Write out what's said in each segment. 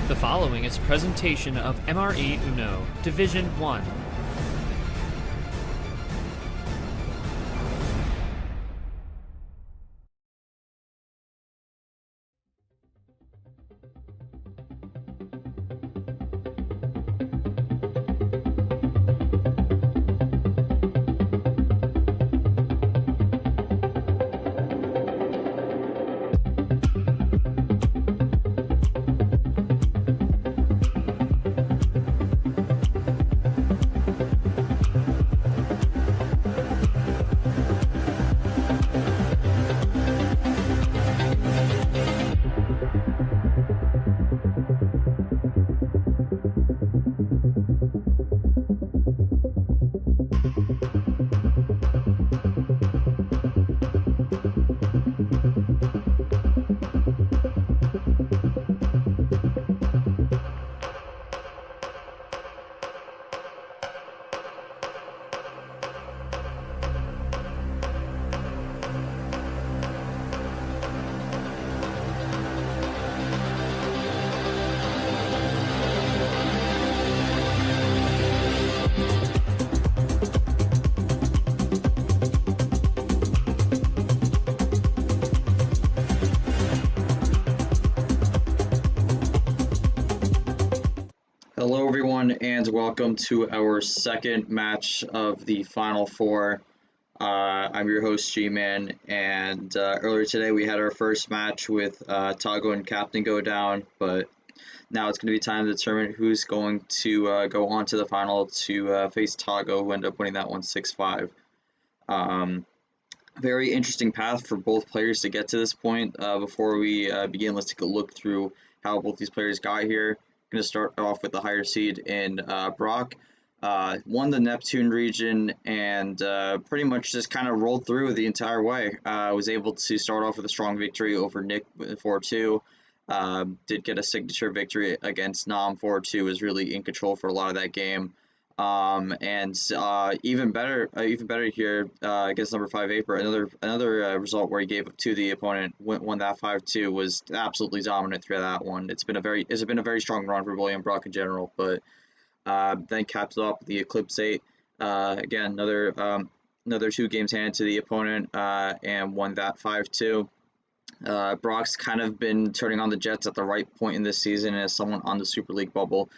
The following is a presentation of MRE Uno, Division 1. Hello everyone and welcome to our second match of the Final Four. I'm your host G-Man, and earlier today we had our first match with Tago and Captain go down, but now it's going to be time to determine who's going to go on to the final to face Tago, who ended up winning that one 6-5. Very interesting path for both players to get to this point. Before we begin, let's take a look through how both these players got here. Going to start off with the higher seed in Brock. Won the Neptune region and pretty much just kind of rolled through the entire way. Was able to start off with a strong victory over Nick 4-2. Did get a signature victory against Nam 4-2. Was really in control for a lot of that game. Even better here against number 5 Vapor. Another result where he gave up to the opponent, won that 5-2, was absolutely dominant through that one. It's been a very strong run for William Brock in general, but then capped it off with the Eclipse 8. Again, another 2 games handed to the opponent and won that 5-2. Brock's kind of been turning on the Jets at the right point in this season, as someone on the Super League bubble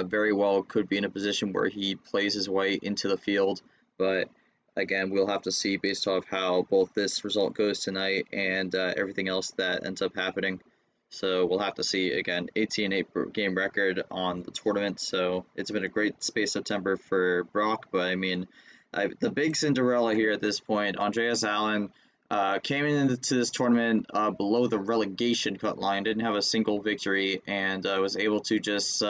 very well could be in a position where he plays his way into the field. But again, we'll have to see based off how both this result goes tonight and everything else that ends up happening. So we'll have to see. Again, 18-8 game record on the tournament, so it's been a great space September for Brock. But I mean, the big Cinderella here at this point, Andreas Allen, came into this tournament below the relegation cut line, didn't have a single victory, and was able to just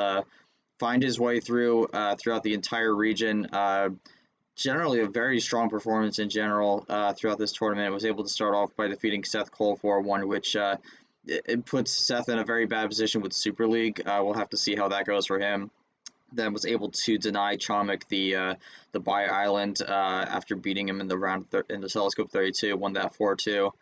find his way through throughout the entire region. Generally a very strong performance in general throughout this tournament. Was able to start off by defeating Seth Cole 4-1, which it puts Seth in a very bad position with Super League. We'll have to see how that goes for him. Then was able to deny Chomik the Bye Island after beating him in the Telescope 32, won that 4-2.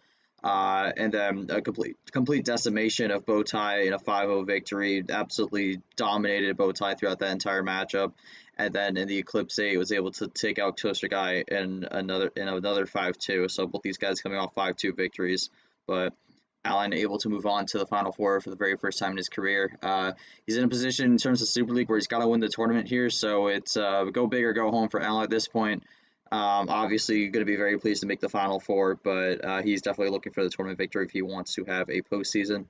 And then a complete decimation of Bowtie in a 5-0 victory. Absolutely dominated Bowtie throughout that entire matchup. And then in the Eclipse 8 was able to take out Toaster Guy in another 5-2. So both these guys coming off 5-2 victories. But Allen able to move on to the Final Four for the very first time in his career. He's in a position in terms of Super League where he's got to win the tournament here, so it's go big or go home for Allen at this point. Obviously going to be very pleased to make the Final Four, but he's definitely looking for the tournament victory if he wants to have a postseason.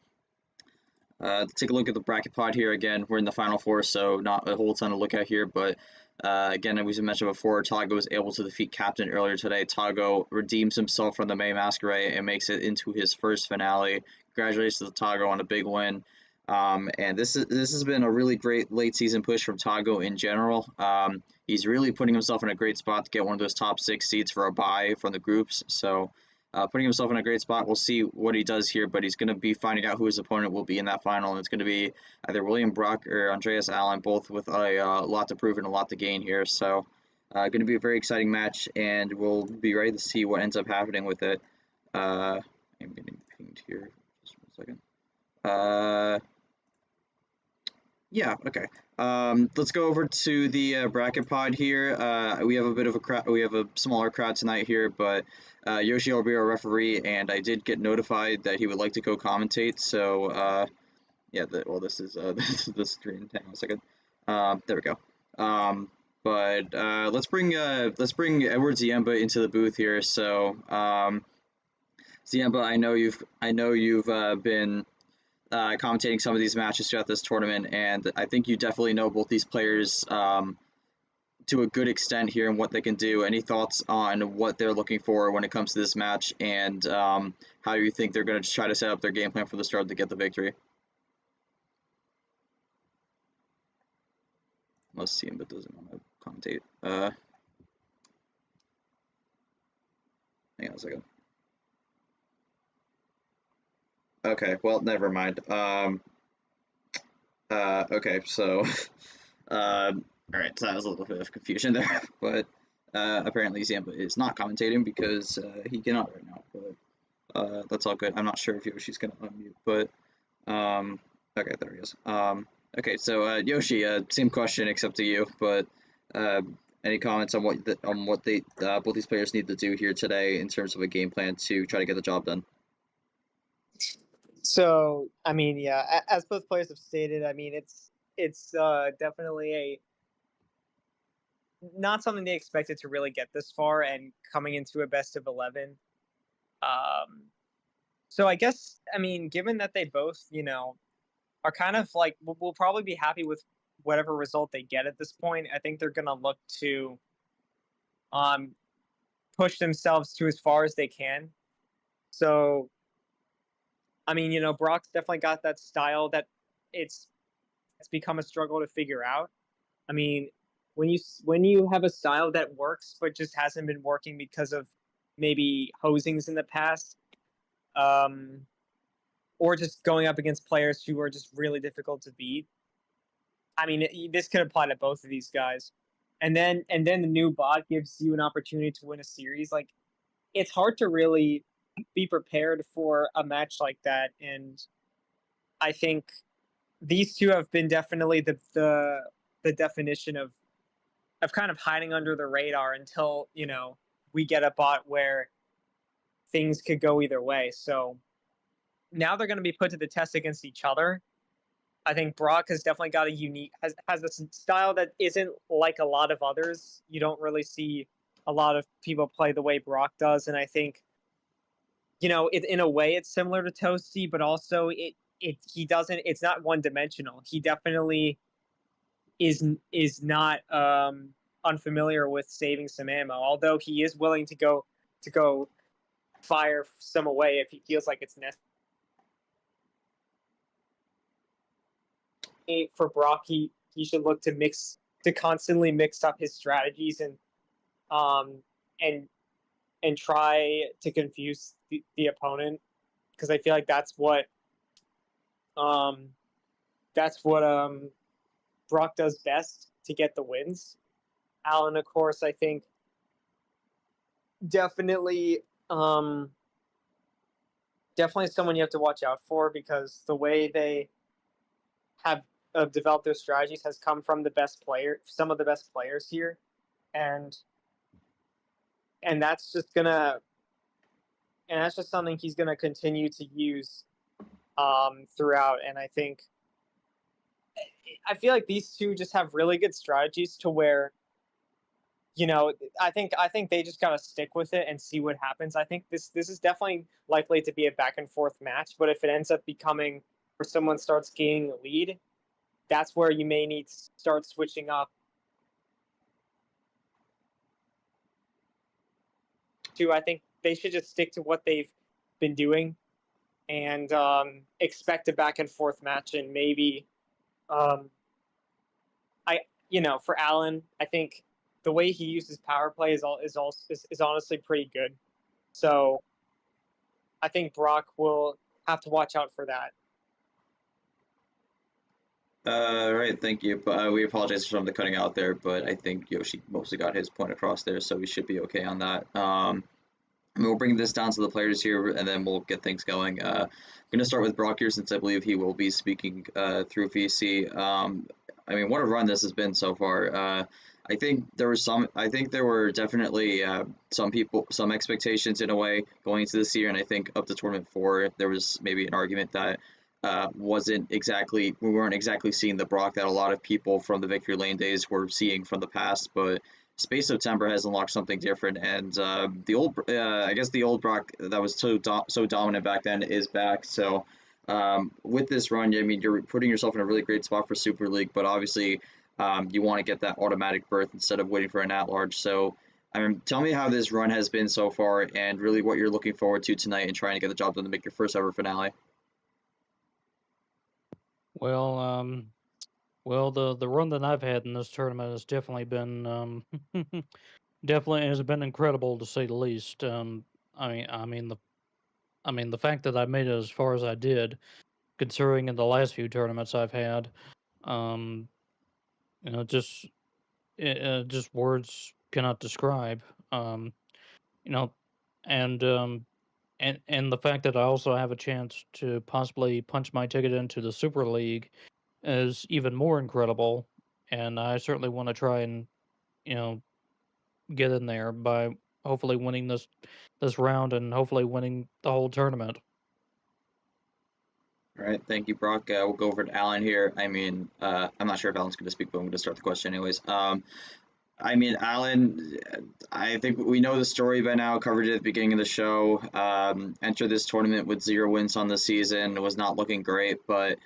Take a look at the bracket pod here. Again, we're in the Final Four, so not a whole ton to look at here, but again, as we mentioned before, Tago was able to defeat Captain earlier today. Tago redeems himself from the May Masquerade and makes it into his first finale. Congratulations to Tago on a big win. And this has been a really great late season push from Tago in general. He's really putting himself in a great spot to get one of those top 6 seeds for a bye from the groups. So putting himself in a great spot. We'll see what he does here, but he's going to be finding out who his opponent will be in that final, and it's going to be either William Brock or Andreas Allen, both with a lot to prove and a lot to gain here. So going to be a very exciting match, and we'll be ready to see what ends up happening with it. I'm getting pinged here. Just 1 second. Yeah, okay. Let's go over to the bracket pod here. We have a bit of a crowd. We have a smaller crowd tonight here, but Yoshi will be our referee, and I did get notified that he would like to co-commentate. So yeah, well, this is this is the screen. Hang on a second. There we go. But let's bring Edward Ziemba into the booth here. So Ziemba, I know you've been commentating some of these matches throughout this tournament, and I think you definitely know both these players to a good extent here and what they can do. Any thoughts on what they're looking for when it comes to this match, and how you think they're going to try to set up their game plan for the start to get the victory? Unless Simba doesn't want to commentate. Hang on a second. Okay, well, never mind. Okay, so all right, so that was a little bit of confusion there, but apparently Zamba is not commentating because he cannot right now, but that's all good. I'm not sure if Yoshi's gonna unmute, but okay, there he is. Okay, so Yoshi, same question except to you, but any comments on what they both these players need to do here today in terms of a game plan to try to get the job done? So, I mean, yeah, as both players have stated, I mean, it's definitely a not something they expected to really get this far, and coming into a best of 11. So I guess, I mean, given that they both, are kind of like, will probably be happy with whatever result they get at this point. I think they're gonna look to push themselves to as far as they can. So, I mean, Brock's definitely got that style that it's become a struggle to figure out. I mean, when you have a style that works but just hasn't been working because of maybe hosings in the past, or just going up against players who are just really difficult to beat. I mean, this could apply to both of these guys. And then the new bot gives you an opportunity to win a series. Like, it's hard to really be prepared for a match like that, and I think these two have been definitely the definition of kind of hiding under the radar until we get a bot where things could go either way. So now they're going to be put to the test against each other. I think Brock has definitely got a unique has a style that isn't like a lot of others. You don't really see a lot of people play the way Brock does, and I think in a way it's similar to Toasty, but also he doesn't. It's not one dimensional. He definitely is not unfamiliar with saving some ammo, although he is willing to go fire some away if he feels like it's necessary. For Brock, he should look to constantly mix up his strategies and try to confuse the opponent, because I feel like that's what Brock does best to get the wins. Alan, of course, I think definitely someone you have to watch out for, because the way they have developed their strategies has come from some of the best players here, and that's just something he's gonna continue to use throughout. And I feel like these two just have really good strategies to where, I think they just gotta stick with it and see what happens. I think this is definitely likely to be a back and forth match, but if it ends up becoming where someone starts gaining a lead, that's where you may need to start switching up to. I think they should just stick to what they've been doing and expect a back and forth match. And maybe for Alan, I think the way he uses power play is honestly pretty good. So I think Brock will have to watch out for that. Right, thank you. But we apologize for some of the cutting out there, but I think Yoshi mostly got his point across there, so we should be okay on that. we'll bring this down to the players here, and then we'll get things going. I'm going to start with Brock here, since I believe he will be speaking through VC. I mean, what a run this has been so far. I think there was some. I think there were definitely some expectations in a way going into this year, and I think up to tournament 4, there was maybe an argument that we weren't exactly seeing the Brock that a lot of people from the Victory Lane days were seeing from the past, but Space September has unlocked something different, and I guess the old Brock that was so dominant back then is back. So with this run, I mean, you're putting yourself in a really great spot for Super League, but obviously you want to get that automatic berth instead of waiting for an at-large. So tell me how this run has been so far, and really what you're looking forward to tonight and trying to get the job done to make your first ever finale. Well, well, the run that I've had in this tournament has definitely been definitely has been incredible, to say the least. I mean the fact that I made it as far as I did, considering in the last few tournaments I've had, um, you know, just words cannot describe. You know, and and the fact that I also have a chance to possibly punch my ticket into the Super League is even more incredible. And I certainly want to try and, you know, get in there by hopefully winning this round and hopefully winning the whole tournament. All right, thank you, Brock. We'll go over to Alan here. I mean, I'm not sure if Alan's going to speak, but I'm going to start the question anyways. I mean, Alan, I think we know the story by now, covered it at the beginning of the show. Entered this tournament with 0 wins on the season, was not looking great, but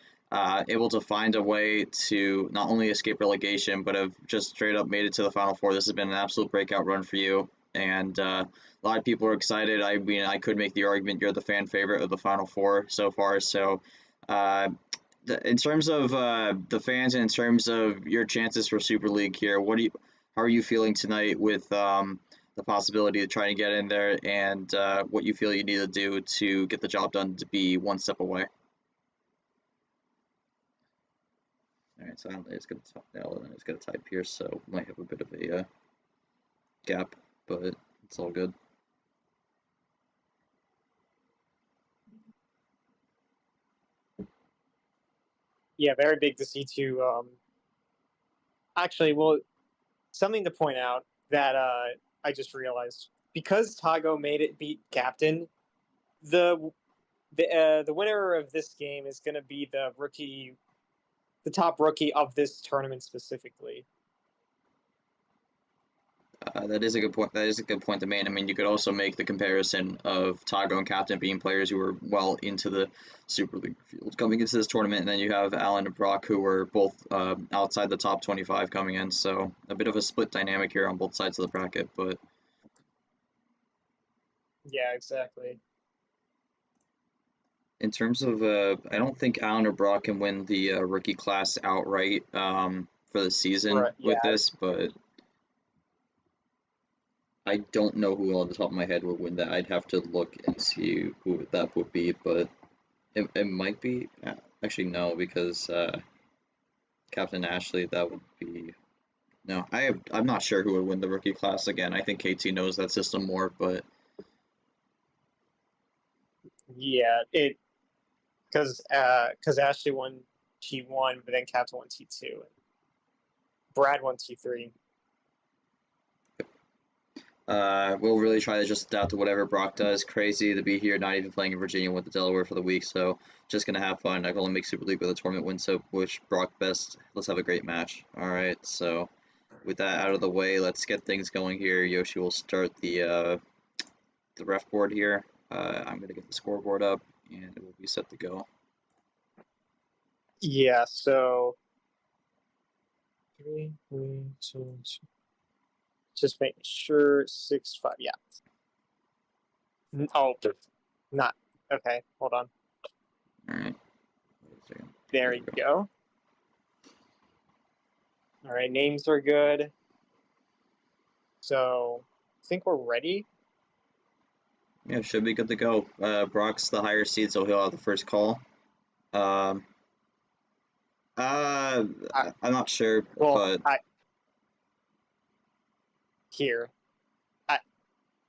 able to find a way to not only escape relegation, but have just straight up made it to the Final Four. This has been an absolute breakout run for you, and a lot of people are excited. I mean, I could make the argument you're the fan favorite of the Final Four so far, so in terms of the fans and in terms of your chances for Super League here, how are you feeling tonight with the possibility of trying to get in there, and what you feel you need to do to get the job done to be one step away? All right, so Alan is going to type here, so might have a bit of a gap, but it's all good. Yeah, very big to see too. Actually, well, something to point out that I just realized, because Tago made it beat Captain, the winner of this game is going to be the top rookie of this tournament specifically. That is a good point. That is a good point to make. I mean, you could also make the comparison of Tago and Captain being players who were well into the Super League field coming into this tournament, and then you have Alan and Brock, who were both outside the top 25 coming in. So a bit of a split dynamic here on both sides of the bracket, but yeah, exactly. In terms of, I don't think Alan or Brock can win the rookie class outright for the season with this, but I don't know who on the top of my head would win that. I'd have to look and see who that would be, but it might be, actually no, because Captain Ashley, that would be, no, I'm not sure who would win the rookie class again. I think KT knows that system more, but yeah, because Ashley won T1, but then Captain won T2, and Brad won T3. We'll really try to just adapt to whatever Brock does. Crazy to be here, not even playing in Virginia with the Delaware for the week, so just gonna have fun. I can only make Super League with a tournament win, so wish Brock best. Let's have a great match. All right, so with that out of the way, let's get things going here. Yoshi will start the ref board here. I'm gonna get the scoreboard up, and it will be set to go. Yeah, so 3, 2, 2. Just making sure 6, 5. Yeah. Oh, not okay. Hold on. All right. There you go. All right, names are good. So I think we're ready. Yeah, should be good to go. Brock's the higher seed, so he'll have the first call. I'm not sure, Well, but here.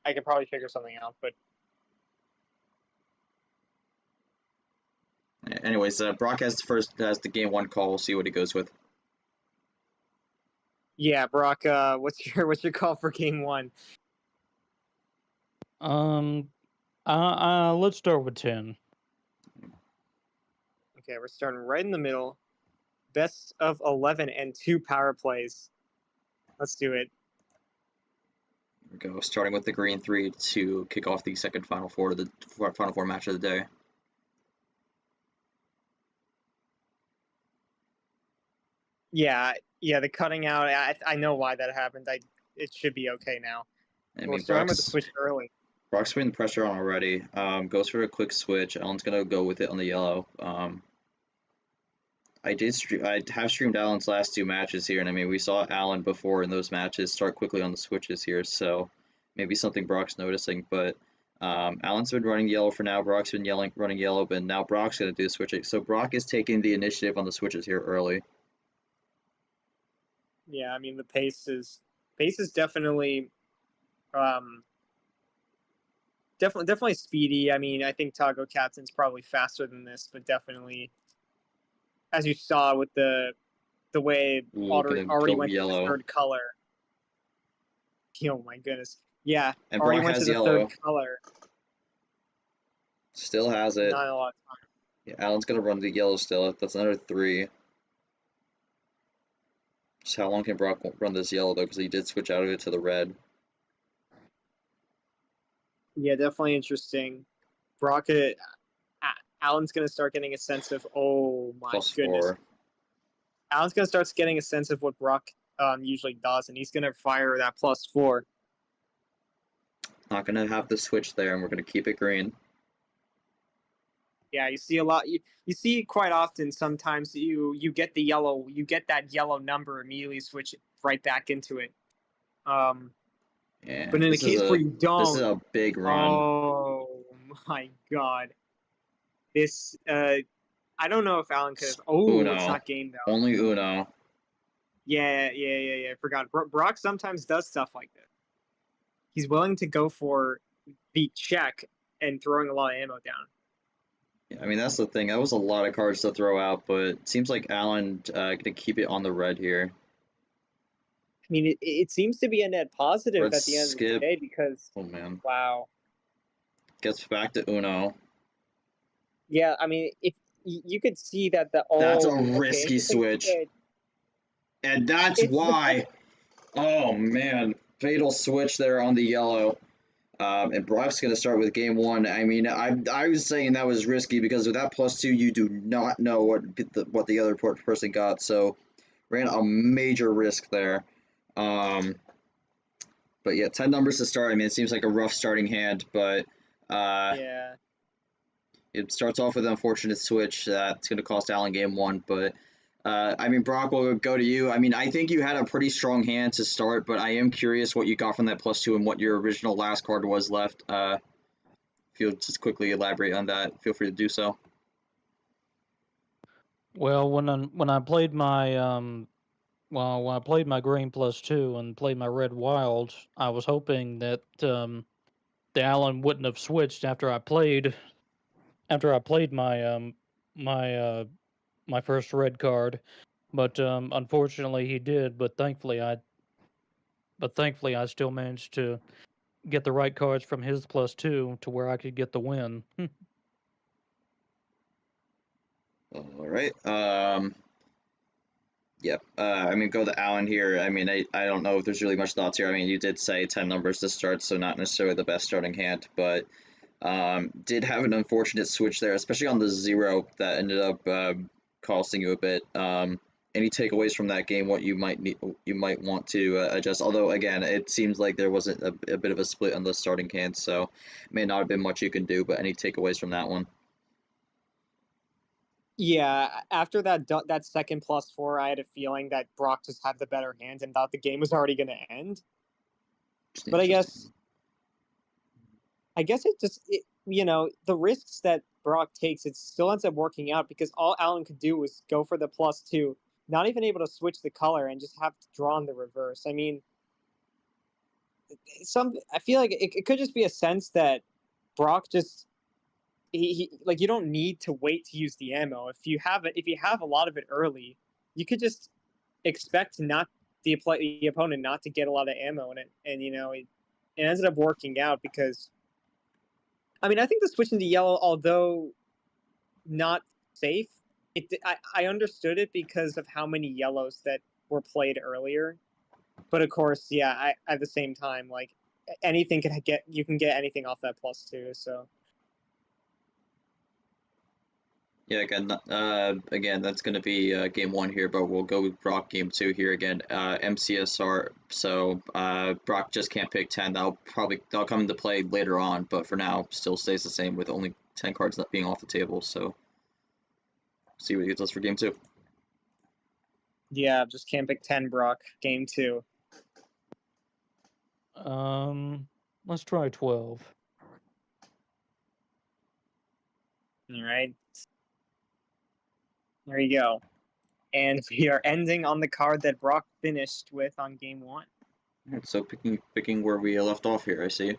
I could probably figure something out, but Anyways, Brock has the game 1 call. We'll see what he goes with. yeah, Brock, what's your call for game 1? Let's start with 10. Okay, we're starting right in the middle. Best of 11 and 2 power plays. Let's do it. Here we go. Starting with the green 3 to kick off the second Final Four match of the day. Yeah, the cutting out. I know why that happened. It should be okay now. We're starting with the switch early. Brock's putting the pressure on already. Goes for a quick switch. Alan's gonna go with it on the yellow. I have streamed Alan's last 2 matches here, and I mean we saw Alan before in those matches start quickly on the switches here, so maybe something Brock's noticing. But Alan's been running yellow for now. Brock's been running yellow, but now Brock's gonna do the switching. So Brock is taking the initiative on the switches here early. Yeah, I mean the pace is definitely definitely speedy. I mean, I think Tago Captain's probably faster than this, but definitely, as you saw with the way already went to the third color. Oh my goodness! Yeah, and already Brock went has to the yellow. third color. Still has it. Not a lot of time. Yeah, Alan's gonna run the yellow still. That's another 3. Just how long can Brock run this yellow though? Because he did switch out of it to the red. Yeah, definitely interesting. Brock, Alan's gonna start getting a sense of oh my goodness. +4. Alan's gonna start getting a sense of what Brock usually does, and he's gonna fire that +4. Not gonna have the switch there, and we're gonna keep it green. Yeah, you see a lot. You see quite often. Sometimes you get that yellow number, immediately switch right back into it. Yeah, but in the case where you don't, this is a big run. Oh my god, this I don't know if Alan could have. Oh, Uno. it's not game though. Only Uno. Yeah. I forgot. Brock sometimes does stuff like this. He's willing to go for the check and throwing a lot of ammo down. I mean, that's the thing. That was a lot of cards to throw out, but it seems like Alan gonna keep it on the red here. I mean, it seems to be a net positive Red at the end skip. of the day because, Oh man, wow. gets back to Uno. Yeah, I mean, if you could see that That's a risky switch, and that's why. Oh man, fatal switch there on the yellow. And Brock's going to start with game 1. I mean, I was saying that was risky because with that +2, you do not know what the other person got. So ran a major risk there. But yeah, 10 numbers to start. I mean, it seems like a rough starting hand, but yeah, it starts off with an unfortunate switch that's going to cost Alan game 1. But I mean, Brock, will go to you. I mean, I think you had a pretty strong hand to start, but I am curious what you got from that +2 and what your original last card was left. If you'll just quickly elaborate on that, feel free to do so. Well, when I played my when I played my green +2 and played my red wild, I was hoping that the Alan wouldn't have switched after I played my my first red card, but unfortunately he did. But thankfully I still managed to get the right cards from his +2 to where I could get the win. All right. Yep. I mean, go to Alan here. I mean, I don't know if there's really much thoughts here. I mean, you did say 10 numbers to start, so not necessarily the best starting hand, but did have an unfortunate switch there, especially on the 0 that ended up costing you a bit. Any takeaways from that game? What you might want to adjust? Although again, it seems like there wasn't a bit of a split on the starting hand, so may not have been much you can do. But any takeaways from that one? Yeah, after that second +4, I had a feeling that Brock just had the better hand and thought the game was already going to end. But I guess the risks that Brock takes, it still ends up working out because all Alan could do was go for the +2, not even able to switch the color and just have to draw in the reverse. I mean, I feel like it could just be a sense that Brock just he like you don't need to wait to use the ammo. If you have a lot of it early, you could just expect not the opponent not to get a lot of ammo in it, and it ended up working out because I mean I think the switch into yellow, although not safe, I understood it because of how many yellows that were played earlier. But of course, yeah, at the same time, like anything you can get anything off that +2. So Yeah, again, that's going to be game 1 here, but we'll go with Brock game 2 here again. MCSR, so Brock just can't pick 10. That'll come into play later on, but for now, still stays the same with only 10 cards not being off the table. So, see what he gets us for game 2. yeah, just can't pick 10, Brock. Game 2. Let's try 12. All right. There you go. And we are ending on the card that Brock finished with on game 1. Alright, so picking where we left off here, I see.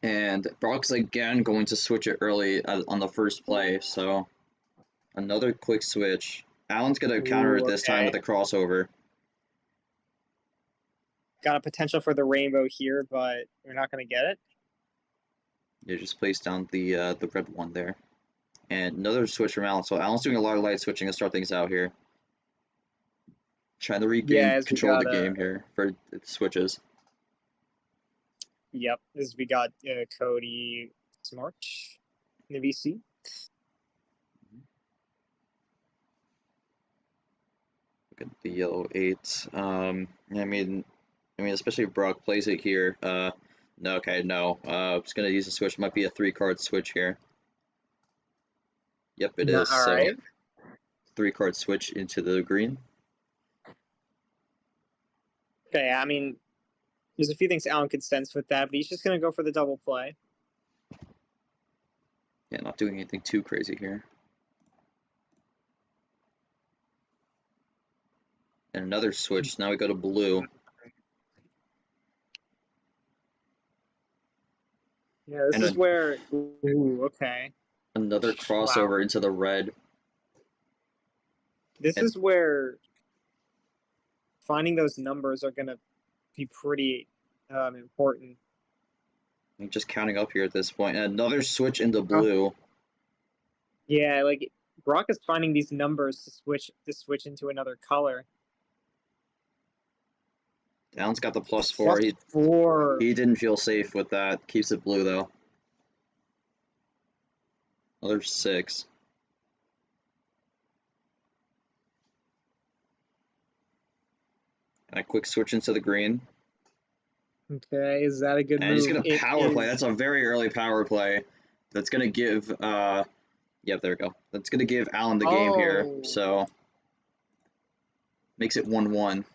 And Brock's again going to switch it early on the first play, so another quick switch. Alan's going to counter it this time with a crossover. Got a potential for the rainbow here, but we're not going to get it. Yeah, just place down the red one there. And another switch from Alan. So Alan's doing a lot of light switching to start things out here. Trying to regain control of the game here for the switches. Yep, as we got Cody Smart in the VC. Look at the yellow 8. I mean, especially if Brock plays it here. No. I'm just gonna use a switch. Might be a 3-card switch here. Yep, it is. So, right. 3-card switch into the green. Okay, I mean, there's a few things Alan could sense with that, but he's just going to go for the double play. Yeah, not doing anything too crazy here. And another switch. Now we go to blue. Yeah, this is where... Ooh, okay. Another crossover into the red. This is where finding those numbers are going to be pretty important. I'm just counting up here at this point. And another switch into blue. Yeah, like Brock is finding these numbers to switch into another color. Alan's got the +4. He didn't feel safe with that. Keeps it blue though. Another 6. And a quick switch into the green. Okay, is that a good move? And he's gonna power play. That's a very early power play. That's gonna give yep, there we go. That's gonna give Alan the game here. So makes it 1-1.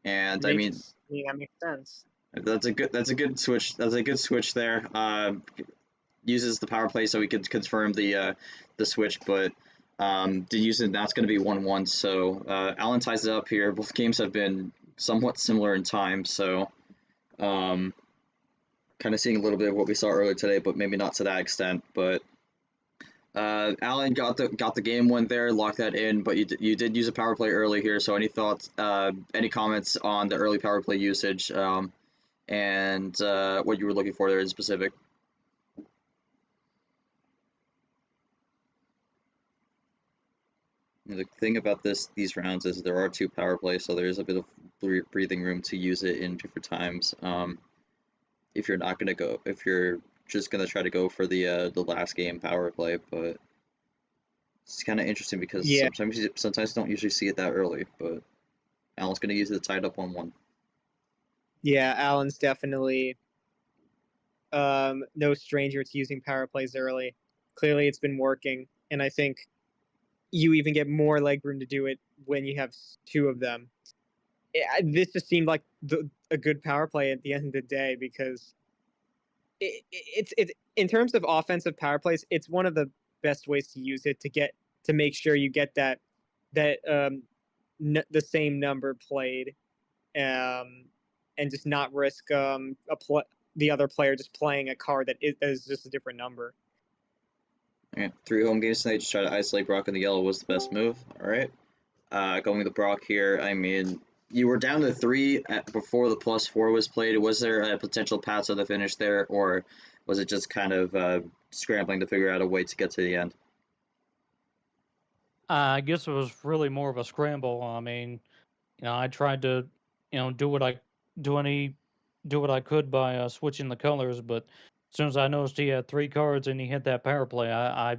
And that makes sense. That's a good switch. That's a good switch there. Uses the power play so he could confirm the switch, but to use it now it's going to be 1-1. So Alan ties it up here. Both games have been somewhat similar in time, so kind of seeing a little bit of what we saw earlier today, but maybe not to that extent. But Alan got the game win there, locked that in. But you did use a power play early here. So any thoughts, any comments on the early power play usage, and what you were looking for there in specific? The thing about these rounds is there are 2 power plays, so there is a bit of breathing room to use it in different times. If you're just gonna try to go for the last game power play, but it's kind of interesting because sometimes you don't usually see it that early. But Alan's gonna use it tied up 1-1. Yeah, Alan's definitely no stranger to using power plays early. Clearly, it's been working, and I think you even get more legroom to do it when you have 2 of them. This just seemed like a good power play at the end of the day because it's in terms of offensive power plays, it's one of the best ways to use it to make sure you get the same number played, and just not risk the other player just playing a card that is just a different number. Alright, 3 home games tonight. Just try to isolate Brock in the yellow was the best move. Alright. Going with Brock here. I mean, you were down to 3 before the +4 was played. Was there a potential path to the finish there, or was it just kind of scrambling to figure out a way to get to the end? I guess it was really more of a scramble. I mean, I tried to, do what I could by switching the colors, but as soon as I noticed he had 3 cards and he hit that power play, I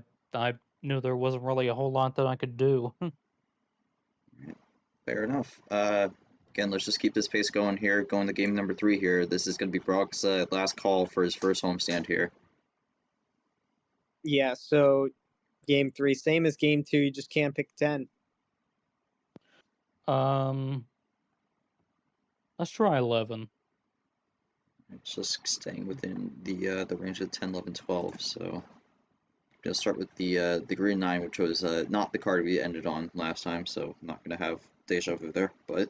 knew there wasn't really a whole lot that I could do. Fair enough. Again, let's just keep this pace going here. Going to game number 3 here. This is going to be Brock's last call for his first homestand here. Yeah, so game 3, same as game 2, you just can't pick 10. Let's try 11. It's just staying within the range of 10, 11, 12. So gonna start with the green 9, which was not the card we ended on last time. So I'm not gonna have deja vu there, but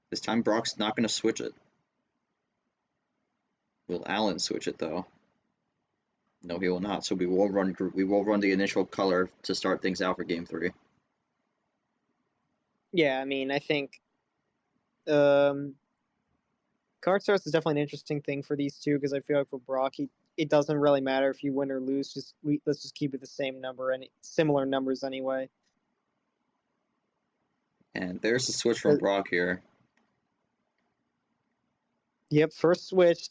this time Brock's not gonna switch it. Will Alan switch it though? No, he will not. So we will run the initial color to start things out for game 3. Yeah, I mean, I think card starts is definitely an interesting thing for these two, because I feel like for Brock, it doesn't really matter if you win or lose. Let's just keep it the same number and similar numbers anyway. And there's the switch from Brock here. Yep, first switch.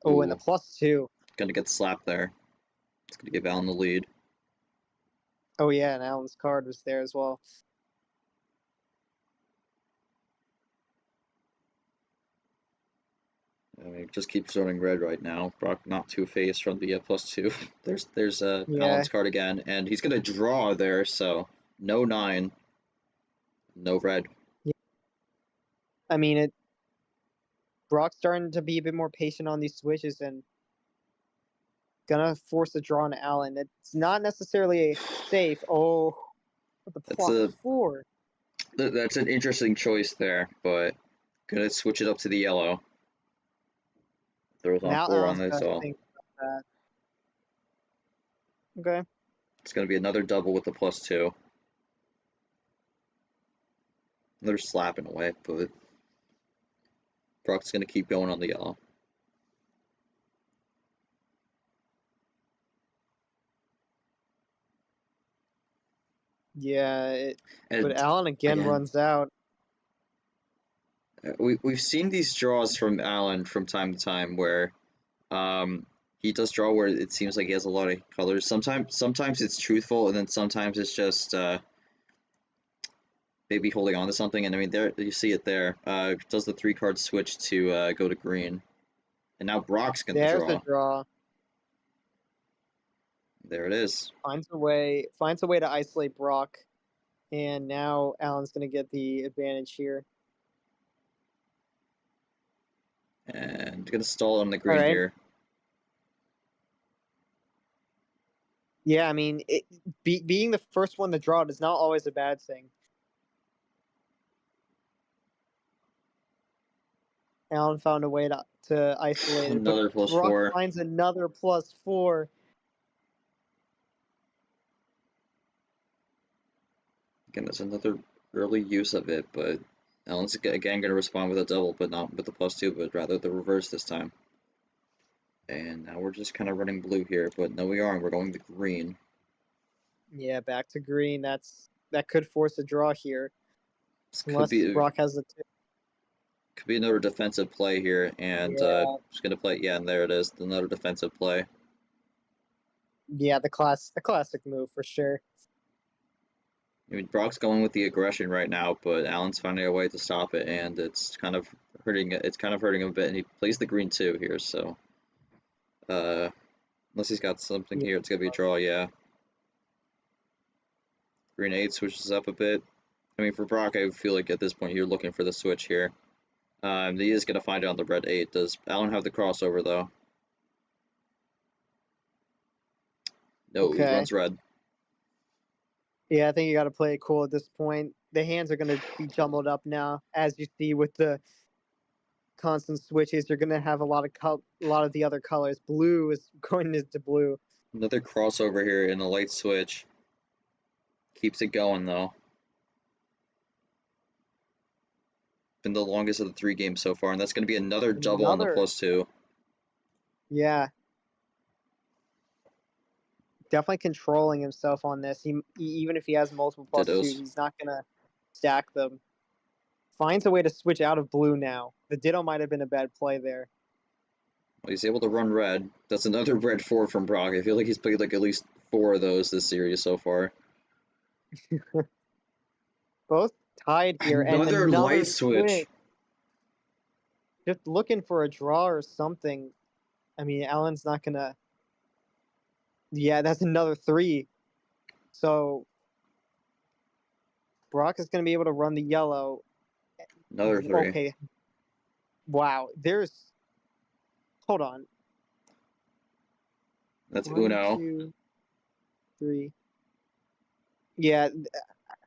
Oh, and the +2. Gonna get slapped there. It's gonna give Alan the lead. Oh yeah, and Alan's card was there as well. I mean, just keeps running red right now. Brock not two-faced from the +2. There's Alan's card again, and he's gonna draw there. So no 9, no red. Yeah. I mean, Brock's starting to be a bit more patient on these switches and gonna force a draw on Alan. It's not necessarily safe. Oh, with the +4. That's an interesting choice there, but gonna switch it up to the yellow. Throws on now 4 on this all. Okay. It's gonna be another double with the +2. They're slapping away, but Brock's gonna keep going on the yellow. Yeah, but Alan again runs out. We've seen these draws from Alan from time to time where he does draw where it seems like he has a lot of colors. Sometimes it's truthful, and then sometimes it's just maybe holding on to something. And I mean, there you see it there. Does the 3-card switch to go to green, and now Brock's gonna draw. There's the draw. There it is. Finds a way to isolate Brock, and now Alan's gonna get the advantage here. And gonna stall on the green here. Yeah, I mean, being the first one to draw is not always a bad thing. Alan found a way to isolate it. Another +4. Brock finds another +4. Again, that's another early use of it, but Alan's again going to respond with a double, but not with the +2, but rather the reverse this time. And now we're just kind of running blue here, but no, we aren't. We're going to green. Yeah, back to green. That could force a draw here. Unless Brock has the 2. Could be another defensive play here, and just going to play. Yeah, and there it is, another defensive play. Yeah, the classic move for sure. I mean, Brock's going with the aggression right now, but Alan's finding a way to stop it, and it's kind of hurting. It's kind of hurting him a bit, and he plays the green 2 here. So, unless he's got something here, it's gonna be a draw. Yeah. Green 8 switches up a bit. I mean, for Brock, I feel like at this point you're looking for the switch here. He is gonna find it on the red 8. Does Alan have the crossover though? No, he runs red. Yeah, I think you got to play it cool at this point. The hands are going to be jumbled up now, as you see with the constant switches, you're gonna have a lot of the other colors. Blue is going into blue. Another crossover here in the light switch. Keeps it going though. Been the longest of the 3 games so far, and that's going to be another double on the +2. Yeah. Definitely controlling himself on this. Even if he has multiple +2s, he's not gonna stack them. Finds a way to switch out of blue now. The Ditto might have been a bad play there. Well, he's able to run red. That's another red 4 from Brock. I feel like he's played like at least 4 of those this series so far. Both tied here. Another light switch. Just looking for a draw or something. I mean, Alan's not gonna. Yeah, that's another 3. So Brock is gonna be able to run the yellow. Another 3. Okay. Wow. Hold on. That's 1, Uno. 2, 3. Yeah,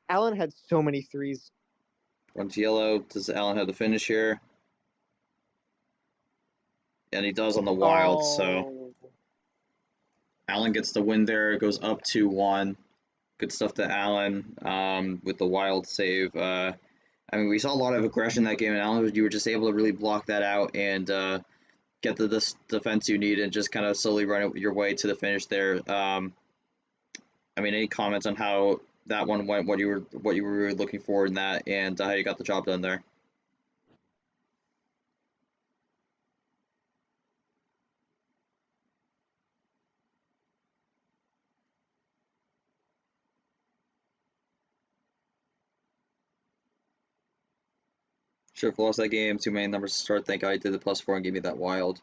Alan had so many 3s. Runs yellow. Does Alan have the finish here? And he does on the wild, so Alan gets the win there. It goes up 2-1. Good stuff to Alan with the wild save. I mean, we saw a lot of aggression in that game, and Alan, you were just able to really block that out and get the defense you need and just kind of slowly run your way to the finish there. I mean, any comments on how that one went, what you were really looking for in that, and how you got the job done there? Should have lost that game. Too many numbers to start. Thank God I did the +4 and gave me that wild.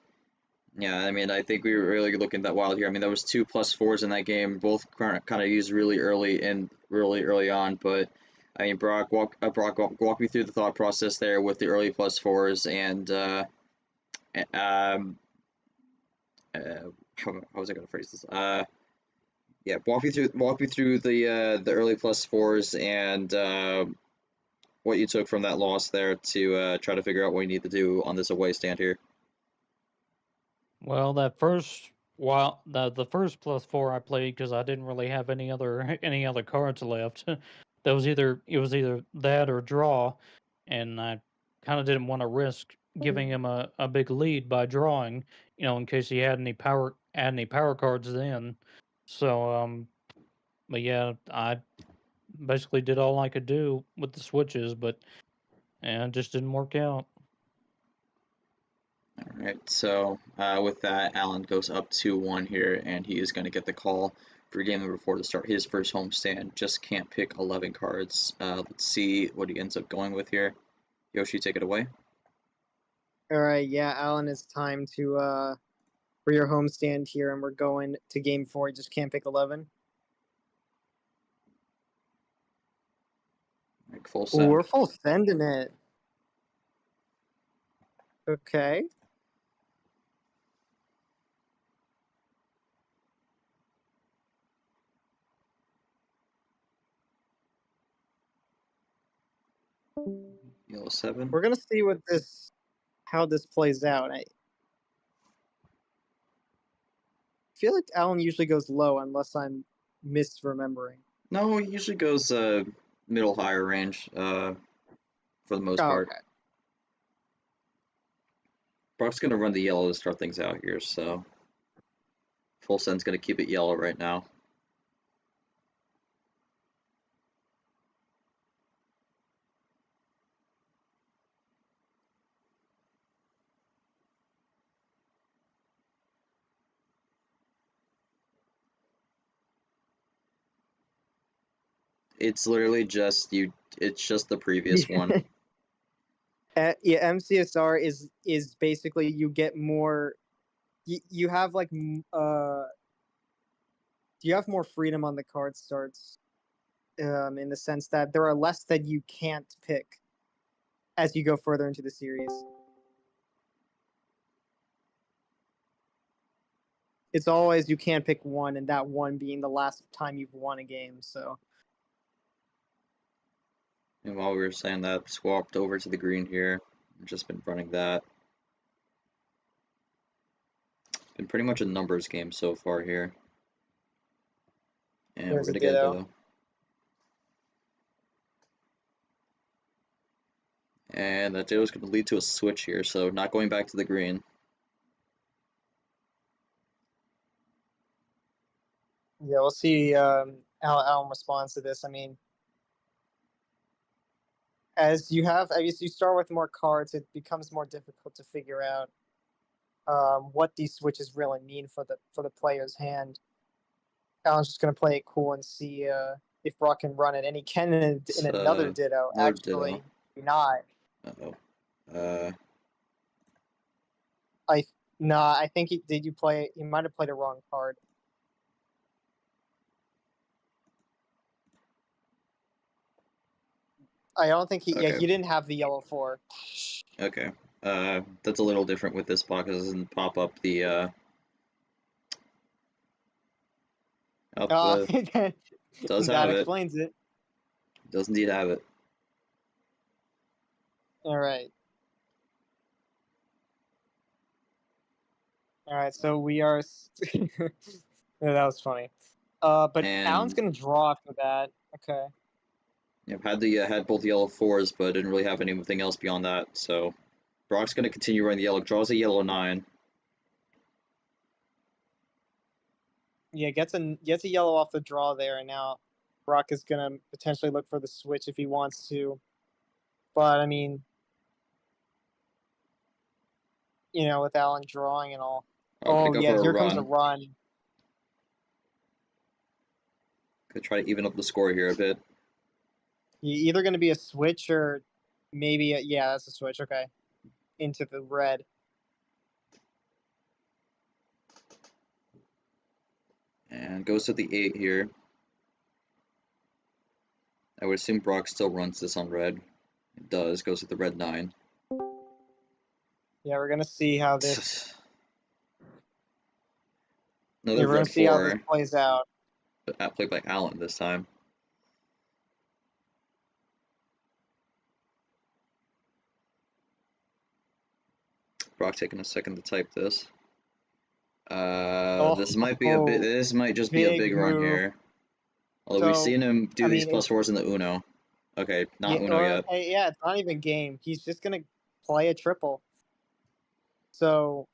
Yeah, I mean, I think we were really looking at that wild here. I mean, there was 2 +4s in that game, both kind of used really early on. But I mean, Brock, walk me through the thought process there with the early +4s and how was I going to phrase this? Yeah, walk me through the early +4s and what you took from that loss there to try to figure out what you need to do on this away stand here. Well, the first +4 I played because I didn't really have any other cards left. It was either that or draw, and I kind of didn't want to risk giving him a big lead by drawing, in case he had any power cards then. So but yeah, I basically did all I could do with the switches, but it just didn't work out. All right, so with that, Alan goes up 2-1 here, and he is going to get the call for game number 4 to start his first homestand. Just can't pick 11 cards. Let's see what he ends up going with here. Yoshi, take it away. All right, yeah, Alan, it's time to for your homestand here, and we're going to game 4. You just can't pick 11. Like full send. We're full sending it. Okay. Yellow 7. We're gonna see how this plays out. I feel like Alan usually goes low unless I'm misremembering. No, he usually goes middle higher range for the most part. Okay. Brock's going to run the yellow to start things out here, so full send's going to keep it yellow right now. It's literally just it's just the previous one. Yeah, MCSR is basically you get more. You have like you have more freedom on the card starts, in the sense that there are less that you can't pick as you go further into the series. It's always you can't pick one, and that one being the last time you've won a game. So. And while we were saying that, swapped over to the green here. I've just been running that. been pretty much a numbers game so far here. And There's we're a gonna get ditto. the. And that ditto is going to lead to a switch here, so not going back to the green. Yeah, we'll see how Alan responds to this. I mean, as you start with more cards, it becomes more difficult to figure out what these switches really mean for the player's hand. Alan's just gonna play it cool and see if Brock can run it, and he can in another ditto. Another Actually, ditto. not. Uh-oh. I think he might have played a wrong card. I don't think he. Okay. Yeah, he didn't have the yellow 4. Okay. That's a little different with this block because it doesn't pop up the does that have it. explains it. Does indeed have it. All right. All right. So we are. Yeah, that was funny. But Alan's gonna draw after that. Okay. Yep, had both yellow 4s, but didn't really have anything else beyond that. So Brock's gonna continue running the yellow. Draws a yellow 9. Yeah, gets a yellow off the draw there, and now Brock is gonna potentially look for the switch if he wants to. But I mean, you know, with Alan drawing and all. Oh yeah, here comes a run. Could try to even up the score here a bit. Either going to be a switch or maybe yeah, that's a switch. Okay, into the red. And goes to the 8 here. I would assume Brock still runs this on red. It does. Goes to the red 9. Yeah, we're gonna see how this. Another we're gonna see how this plays out. But played by Alan this time. Brock taking a second to type this. This might be a bit. This might just be a big run here. Although we've seen him do these +4s in the Uno. Okay, not Uno yet. Yeah, it's not even game. He's just gonna play a triple. So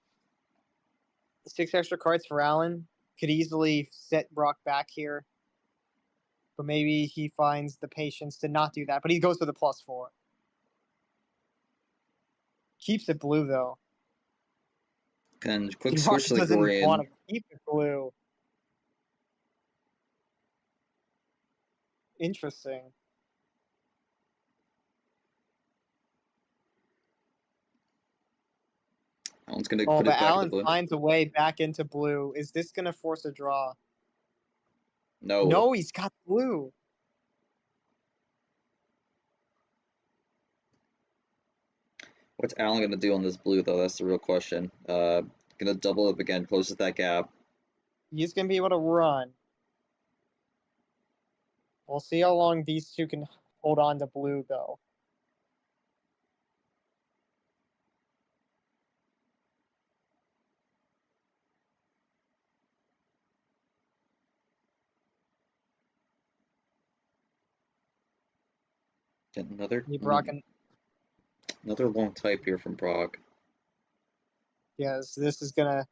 6 extra cards for Alan. Could easily set Brock back here. But maybe he finds the patience to not do that. But he goes for the +4. Keeps it blue though. Can quick switch to the green. Want to keep it blue. Interesting. Alan's gonna put it back Alan into blue. finds a way back into blue. Is this gonna force a draw? No. No, he's got blue. What's Alan gonna do on this blue though? That's the real question. Gonna double up again, closes that gap. He's gonna be able to run. We'll see how long these two can hold on to blue though. Another long type here from Brock. Yes, this is gonna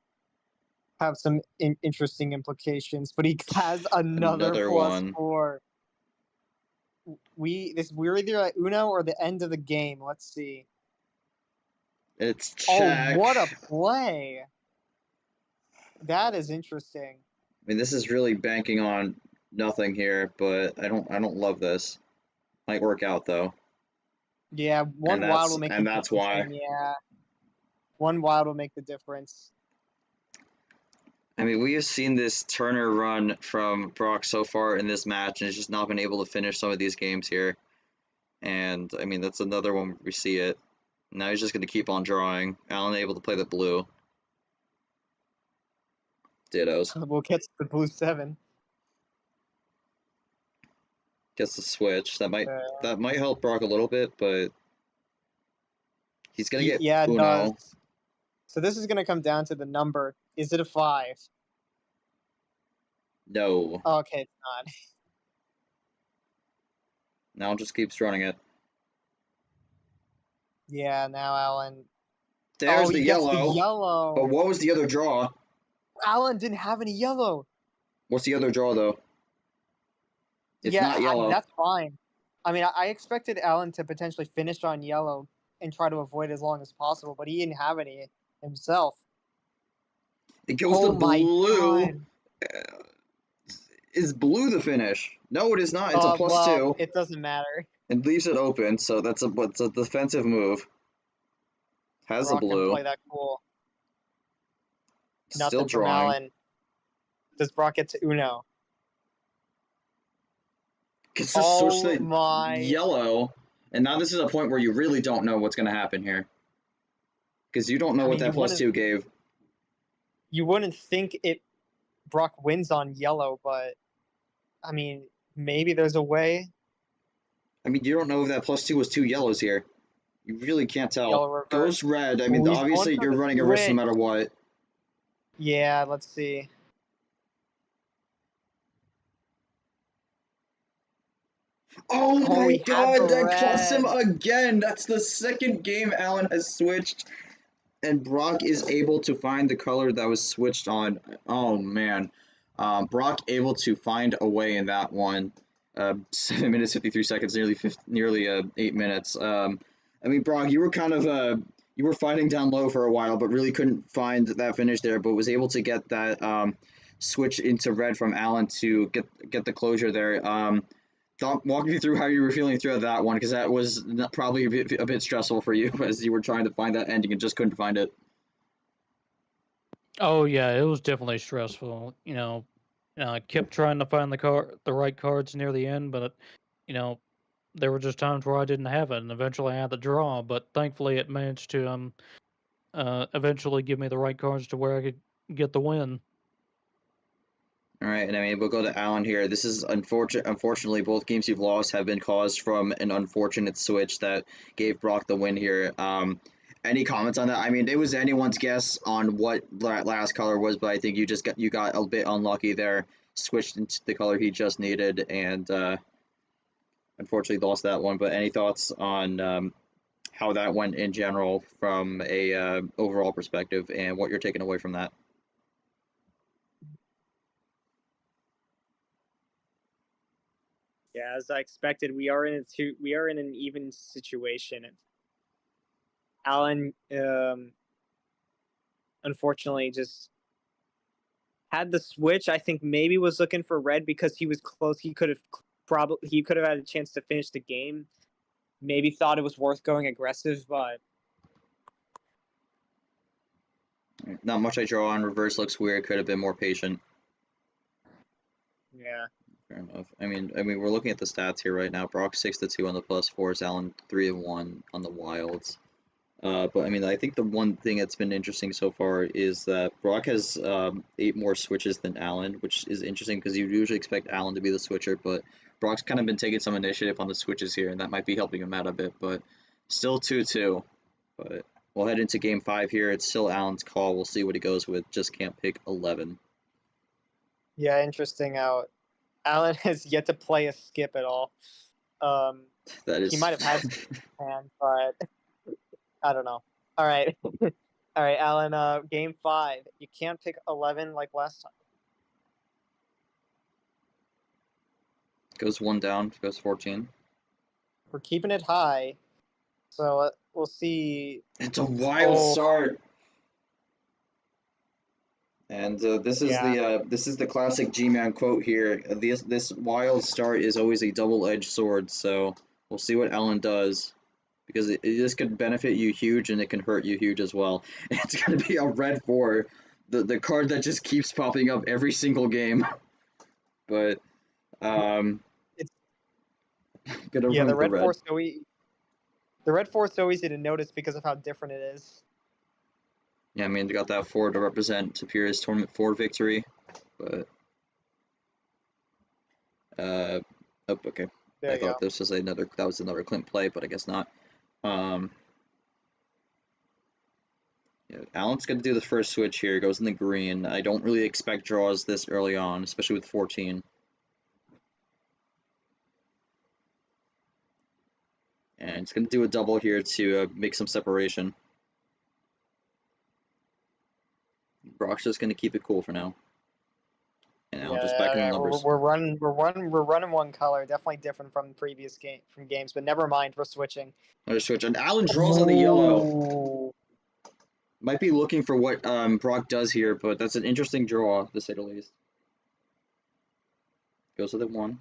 have some interesting implications, but he has another +4. We're either at Uno or the end of the game. Let's see. It's check. Oh, what a play! That is interesting. I mean, this is really banking on nothing here, but I don't love this. Might work out though. Yeah, one wild will make the difference. And that's why. Yeah, one wild will make the difference. I mean, we have seen this Turner run from Brock so far in this match, and he's just not been able to finish some of these games here. And, I mean, that's another one where we see it. Now he's just going to keep on drawing. Alan able to play the blue. Dittos. We'll get to the blue 7. Gets the switch. That might help Brock a little bit, but he's going to get Uno. So this is going to come down to the number. Is it a 5? No. Okay, it's not. Now it just keeps running it. Yeah, now Alan. There's Oh, the he gets the yellow. yellow. But what was the other draw? Alan didn't have any yellow. What's the other draw, though? It's not yellow. That's fine. I mean, I expected Alan to potentially finish on yellow and try to avoid as long as possible, but he didn't have any himself. It goes Oh to my blue. God. Is blue the finish? No, it is not. It's a +2. It doesn't matter. It leaves it open, so it's a defensive move. Has Brock a blue. can play that cool. Still Nothing from drawing. Alan. Does Brock get to Uno? Gets to switch Oh the my. yellow, and now this is a point where you really don't know what's going to happen here. Because you don't know I what mean, that +2 gave. You wouldn't think Brock wins on yellow, but I mean, maybe there's a way. I mean, you don't know if that +2 was 2 yellows here. You really can't tell. Yellow reverse. Goes red. I mean, Ooh, he's obviously going for you're the running a risk no switch. matter what. Yeah, let's see. Oh my he had God, the that costs him red. again. That's the second game Alan has switched. And Brock is able to find the color that was switched on. Oh man. Brock able to find a way in that one. 7 minutes 53 seconds, nearly 8 minutes. I mean, Brock, you were kind of you were fighting down low for a while, but really couldn't find that finish there. But was able to get that switch into red from Alan to get the closure there. Walk me through how you were feeling throughout that one, because that was probably a bit stressful for you as you were trying to find that ending and just couldn't find it. Oh yeah, it was definitely stressful. I kept trying to find the right cards near the end, but there were just times where I didn't have it, and eventually I had the draw. But thankfully, it managed to eventually give me the right cards to where I could get the win. All right, and I mean, we'll go to Alan here. This is unfortunate. Unfortunately, both games you've lost have been caused from an unfortunate switch that gave Brock the win here. Any comments on that? I mean, it was anyone's guess on what that last color was, but I think you got a bit unlucky there. Switched into the color he just needed, and unfortunately lost that one. But any thoughts on how that went in general from a overall perspective, and what you're taking away from that? Yeah, as I expected, we are in an even situation. Alan, unfortunately, just had the switch. I think maybe was looking for red because he was close. He could have had a chance to finish the game. Maybe thought it was worth going aggressive, but Not much I draw on. Reverse looks weird. Could have been more patient. yeah. Fair enough. I mean, we're looking at the stats here right now. Brock 6-2 on the +4s, Alan 3-1 on the wilds. But I mean, I think the one thing that's been interesting so far is that Brock has 8 more switches than Alan, which is interesting because you usually expect Alan to be the switcher, but Brock's kind of been taking some initiative on the switches here, and that might be helping him out a bit. But still 2-2. But we'll head into game 5 here. It's still Alan's call. We'll see what he goes with. Just can't pick 11. Yeah, interesting how Alan has yet to play a skip at all. That is. He might have had some plans, but I don't know. All right. All right, Alan, game 5. You can't pick 11 like last time. Goes 1 down, goes 14. We're keeping it high. So we'll see. It's a wild start. And this is the classic G-Man quote here. This wild start is always a double-edged sword. So we'll see what Alan does, because this could benefit you huge and it can hurt you huge as well. It's gonna be a red 4, the card that just keeps popping up every single game. But It's gonna yeah, run the with red 4 the red 4 is so easy to notice because of how different it is. Yeah, I mean, they got that 4 to represent Superior's Tournament 4 victory, but oh, okay. There I you thought go. this was another Clint play, but I guess not. Yeah, Alan's going to do the first switch here. Goes in the green. I don't really expect draws this early on, especially with 14. And it's going to do a double here to make some separation. Brock's just going to keep it cool for now. And Alan just back in the numbers. we're running one color, definitely different from previous games, but never mind, we're switching. Another switch. And Alan draws on the yellow. Ooh. Might be looking for what Brock does here, but that's an interesting draw, to say the least. Goes with it 1.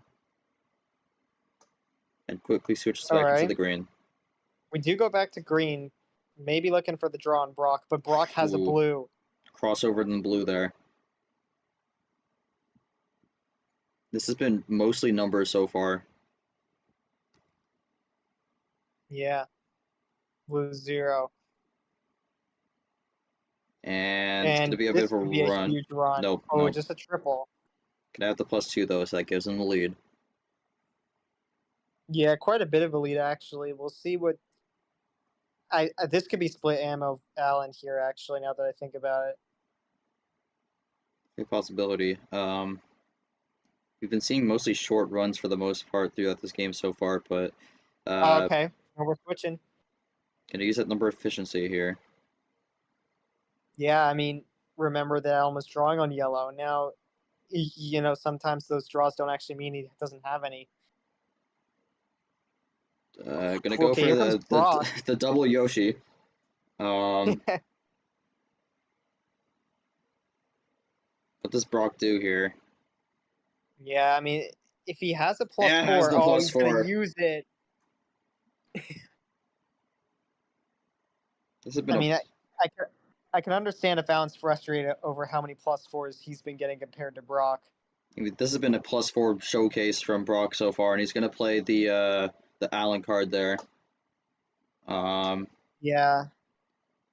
And quickly switches back into the green. We do go back to green, maybe looking for the draw on Brock, but Brock has a blue. Crossover in the blue there. This has been mostly numbers so far. Yeah. Blue 0. And it's going to be a bit of a run. Huge run. Nope. Oh, nope. just a triple. Gonna have the +2 though, so that gives him the lead. Yeah, quite a bit of a lead actually. We'll see what. This could be split ammo, Alan, here actually. Now that I think about it. A possibility. We've been seeing mostly short runs for the most part throughout this game so far, but okay, well, we're switching. Gonna use that number efficiency here. Yeah, I mean, remember that Alan was drawing on yellow. Now, you know, sometimes those draws don't actually mean he doesn't have any. Gonna go for the double Yoshi. What does Brock do here? Yeah, I mean, if he has a +4, he's gonna use it. This has been. I mean, I can understand if Alan's frustrated over how many +4s he's been getting compared to Brock. I mean, this has been a +4 showcase from Brock so far, and he's gonna play the Allen card there. Yeah.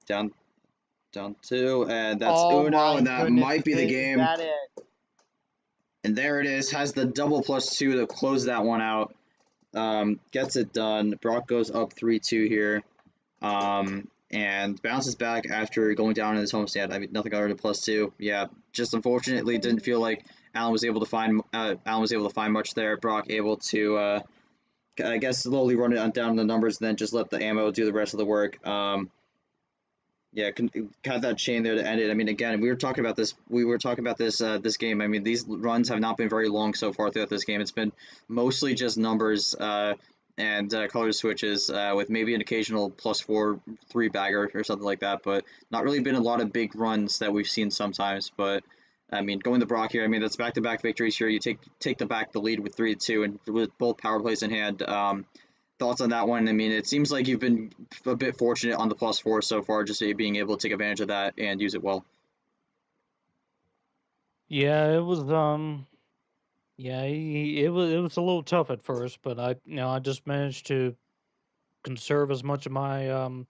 Down 2, and that's Uno, and that might be the game. Is that it? And there it is. Has the double +2 to close that one out. Gets it done. Brock goes up 3-2 here. And bounces back after going down in his homestand. I mean, nothing other than +2. Yeah, just unfortunately didn't feel like Alan was able to find much there. Brock able to, I guess, slowly run it down the numbers, and then just let the ammo do the rest of the work. Yeah, had that chain there to end it. I mean, again, we were talking about this. This game. I mean, these runs have not been very long so far throughout this game. It's been mostly just numbers and color switches with maybe an occasional +4 3-bagger or something like that, but not really been a lot of big runs that we've seen sometimes. But I mean, going to Brock here, I mean, that's back-to-back victories here. You take the lead with 3-2, and with both power plays in hand. Thoughts on that one? I mean, it seems like you've been a bit fortunate on the +4 so far, just being able to take advantage of that and use it well. Yeah, it was yeah, it was a little tough at first, but I just managed to conserve as much of my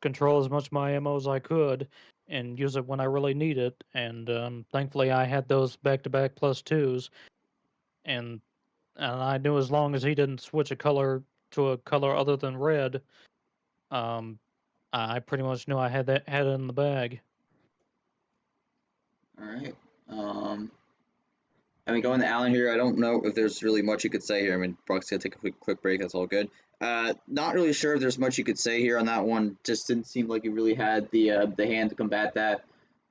control as much of my ammo as I could and use it when I really need it. And thankfully I had those back-to-back +2s, and I knew as long as he didn't switch a color to a color other than red, I pretty much knew I had it in the bag. All right. I mean, going to Allen here, I don't know if there's really much you could say here. I mean, Brock's gonna take a quick break. That's all good. Not really sure if there's much you could say here on that one. Just didn't seem like he really had the hand to combat that.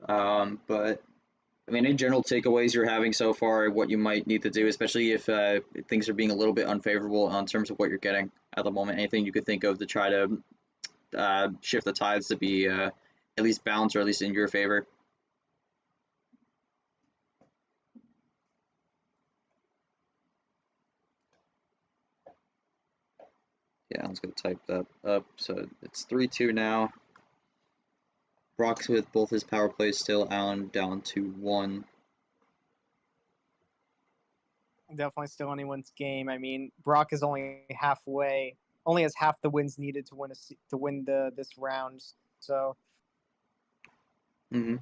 But I mean, any general takeaways you're having so far, what you might need to do, especially if things are being a little bit unfavorable in terms of what you're getting at the moment. Anything you could think of to try to shift the tides to be at least balanced or at least in your favor. Yeah, Alan's going to type that up. So it's 3-2 now. Brock's with both his power plays still. Alan down to 1. Definitely still anyone's game. I mean, Brock is only halfway. Only has half the wins needed to win this round. So. All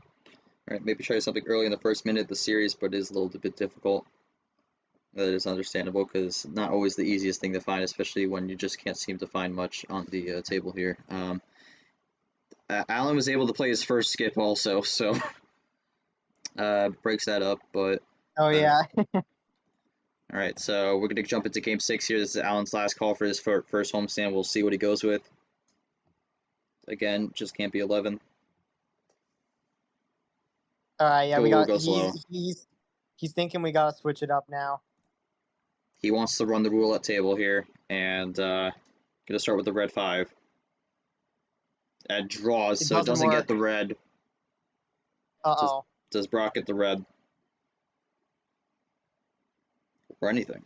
right, maybe try something early in the first minute of the series, but it is a little bit difficult. That is understandable because not always the easiest thing to find, especially when you just can't seem to find much on the table here. Alan was able to play his first skip also, so breaks that up. But Oh yeah. all right, so we're gonna jump into game 6 here. This is Alan's last call for his first homestand. We'll see what he goes with. Again, just can't be 11. All right. Yeah, Go, we got. go slow. He's thinking we gotta switch it up now. He wants to run the roulette table here, and gonna start with the red 5. And draws, It so it doesn't get work. the red. Uh-oh. Does Brock get the red? Or anything?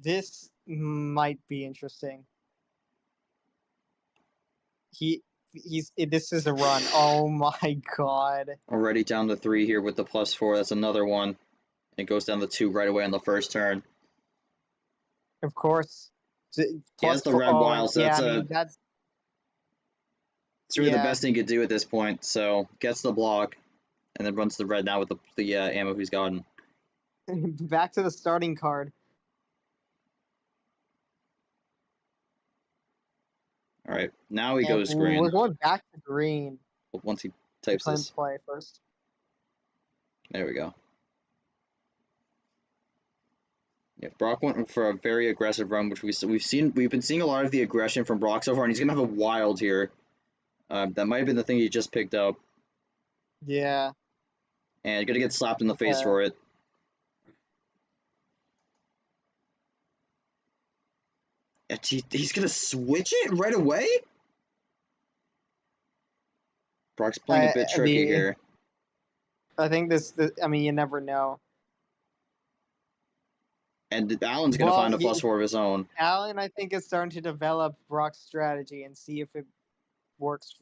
This might be interesting. This is a run. Oh my god. Already down to 3 here with the +4. That's another one. It goes down to 2 right away on the first turn. Of course. He has the red wild, so that's it's really the yeah. best thing he could do at this point. So gets the block, and then runs the red now with the ammo he's gotten. Back to the starting card. All right, now he goes green. We're going back to green. Once he types this. Play first. There we go. Yeah, Brock went for a very aggressive run, which we've been seeing a lot of the aggression from Brock so far, and he's gonna have a wild here. That might have been the thing he just picked up, Yeah. and gonna get slapped in the face for it. And he's gonna switch it right away. Brock's playing a bit tricky here. I think this. I mean, you never know. And Alan's gonna find a +4 of his own. Alan, I think, is starting to develop Brock's strategy and see if it works.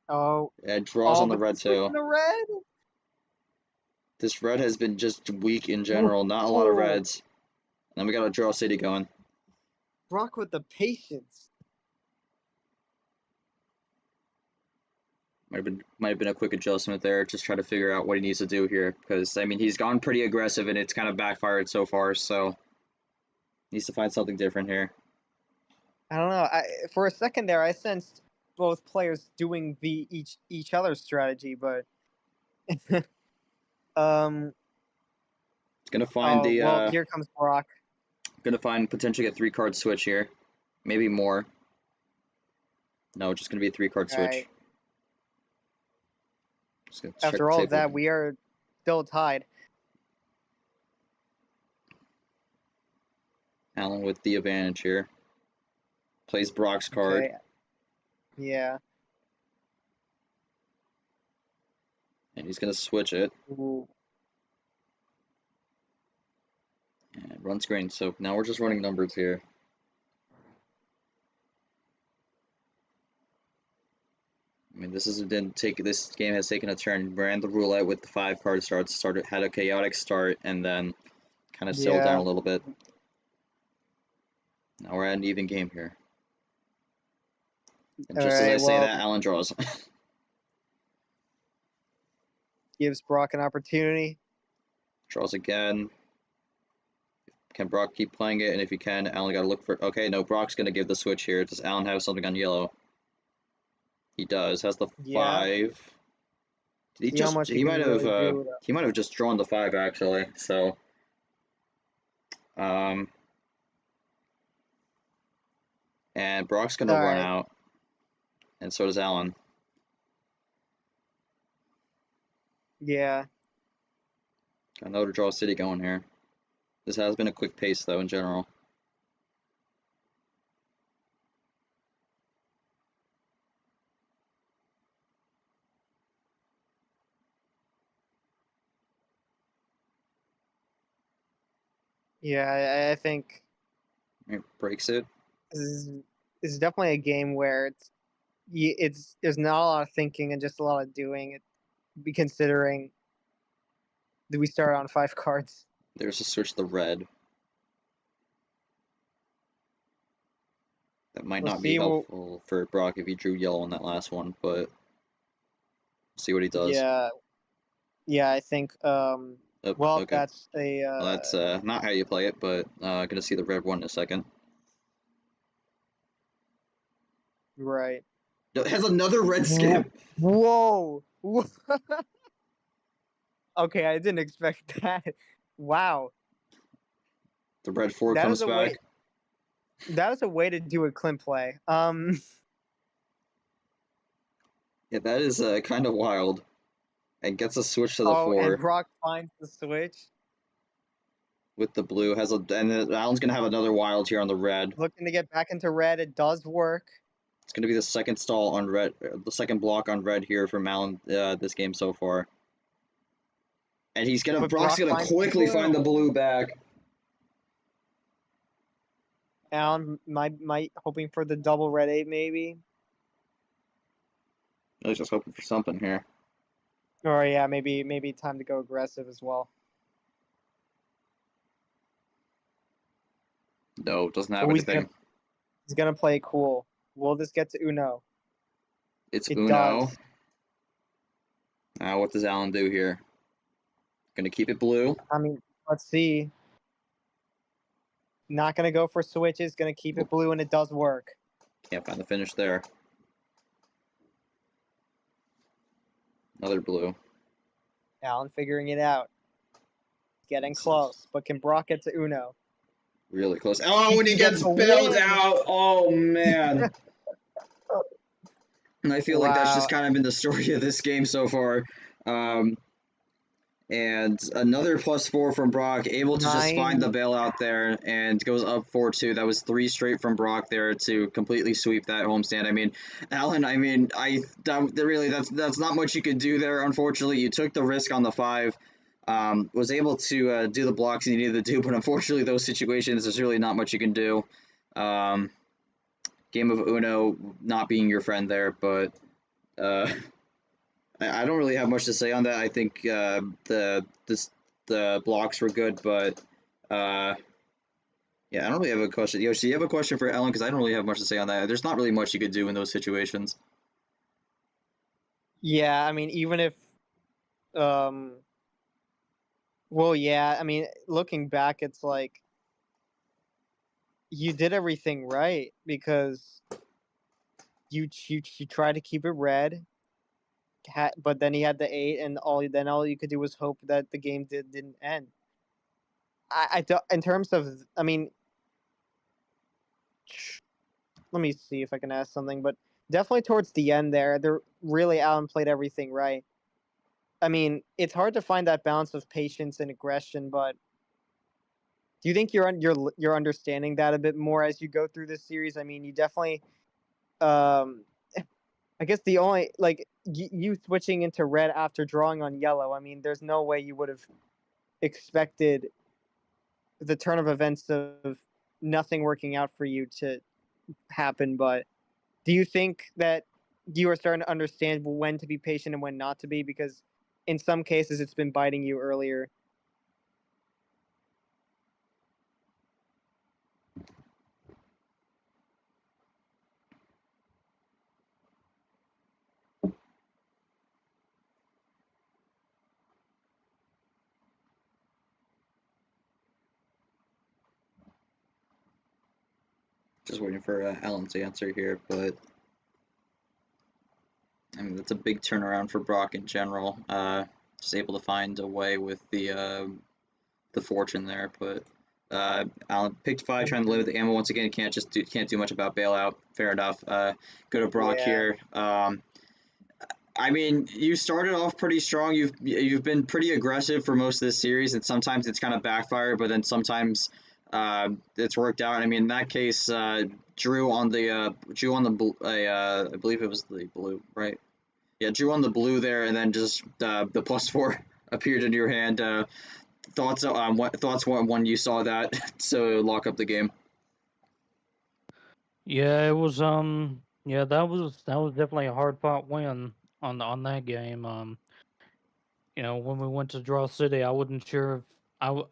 Oh. Yeah, draws on the red too. The red. This red has been just weak in general. Not a lot of reds. And then we got a draw city going. Brock with the patience. Might have been a quick adjustment there. Just try to figure out what he needs to do here, because I mean he's gone pretty aggressive and it's kind of backfired so far. So needs to find something different here. I don't know. For a second there, I sensed both players doing each other's strategy, but It's gonna find well, here comes Brock. Gonna find potentially a 3-card switch here, maybe more. No, just gonna be a 3-card switch. Right. After all of that, we are still tied. Alan with the advantage here. Plays Brock's card. Okay. Yeah. And he's gonna switch it. Ooh. And runs green. So now we're just running numbers here. I mean, this game has taken a turn. Ran the roulette with the 5-card starts. Had a chaotic start, and then kind of settled down a little bit. Now we're at an even game here. And just as I say that, Alan draws. Gives Brock an opportunity. Draws again. Can Brock keep playing it? And if he can, Alan got to look for... Okay, no, Brock's going to give the switch here. Does Alan have something on yellow? He does. Has the 5. Did he just... He might have just drawn the 5, actually. So... And Brock's going to run out. And so does Alan. Yeah. Got another draw city going here. This has been a quick pace, though, in general. Yeah, I think It breaks it. this is definitely a game where there's not a lot of thinking and just a lot of doing. Be considering, do we start on 5 cards? There's a switch to the red. That might not be helpful for Brock if he drew yellow on that last one, but see what he does. Yeah, I think. Okay. That's a. Well, that's not how you play it, but gonna see the red one in a second. Right. It has another red skip. Whoa. Okay, I didn't expect that. Wow. The red 4 That comes is a way. back. That is a way to do a Clint play. Yeah, that is kind of wild. And gets a switch to the Oh, and 4 Brock finds the switch, with the blue. And then Alan's gonna have another wild here on the red. looking to get back into red. It does work. It's gonna be the second stall on red, the second block on red here from Alan this game so far. And But Brock's Brock gonna finds the quickly find the blue. blue back. Alan might hoping for the double red 8 maybe. I was just hoping for something here. Or yeah, maybe time to go aggressive as well. No, doesn't have Oh, anything. he's gonna play cool. Will this get to Uno? It's It Uno. does. Now what does Alan do here? Gonna keep it blue. I mean, let's see. Not gonna go for switches. Gonna keep it blue, and it does work. Can't find the finish there. Another blue. Alan figuring it out. Getting close, but can Brock get to Uno? Really close. Oh, when he gets gets a bailed win. out. Oh, man. And I feel like that's just Wow. kind of been the story of this game so far. And another +4 from Brock, able to just find the bailout there and goes up 4-2. That was 3 straight from Brock there to completely sweep that homestand. I mean, Alan, that's not much you could do there, unfortunately. You took the risk on the 5. Was able to do the blocks you needed to do, but unfortunately those situations, there's really not much you can do. Game of Uno not being your friend there, but I don't really have much to say on that. I think the blocks were good, but yeah, I don't really have a question. Yoshi, you have a question for Ellen? Because I don't really have much to say on that. There's not really much you could do in those situations. Yeah, I mean, even if, well, yeah, I mean, looking back, it's like you did everything right because you tried to keep it red, but then he had the 8, and all you could do was hope that the game didn't end. I don't, in terms of, I mean, let me see if I can ask something, but definitely towards the end there, Alan played everything right. I mean, it's hard to find that balance of patience and aggression, but do you think you're understanding that a bit more as you go through this series? I mean, you definitely, I guess the only like you switching into red after drawing on yellow. I mean, there's no way you would have expected the turn of events of nothing working out for you to happen. But do you think that you are starting to understand when to be patient and when not to be? Because in some cases, it's been biting you earlier. Just waiting for Alan's answer here, but I mean that's a big turnaround for Brock in general. Just able to find a way with the fortune there, but Alan picked 5, trying to live with the ammo once again. Can't do much about bailout. Fair enough. Go to Brock here. I mean, you started off pretty strong. You've been pretty aggressive for most of this series, and sometimes it's kind of backfired, but then sometimes it's worked out. I mean, in that case, drew on the I believe it was the blue, right? Yeah, drew on the blue there, and then just the +4 appeared in your hand. Thoughts when you saw that to lock up the game? Yeah, it was yeah, that was definitely a hard fought win on that game. You know, when we went to Draw City, I wasn't sure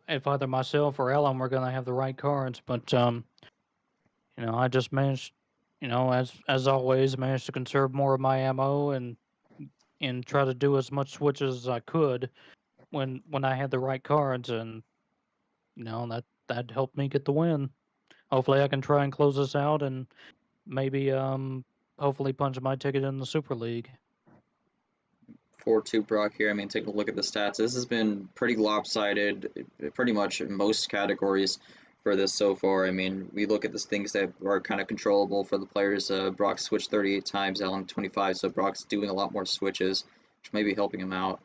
if either myself or Ellen were gonna have the right cards, but you know, I just managed, you know, as always, managed to conserve more of my ammo and try to do as much switches as I could when I had the right cards, and you know that helped me get the win. Hopefully, I can try and close this out and maybe hopefully punch my ticket in the Super League. 4-2 Brock here. I mean, take a look at the stats. This has been pretty lopsided, pretty much in most categories for this so far. I mean, we look at the things that are kind of controllable for the players. Brock switched 38 times, Allen 25, so Brock's doing a lot more switches, which may be helping him out.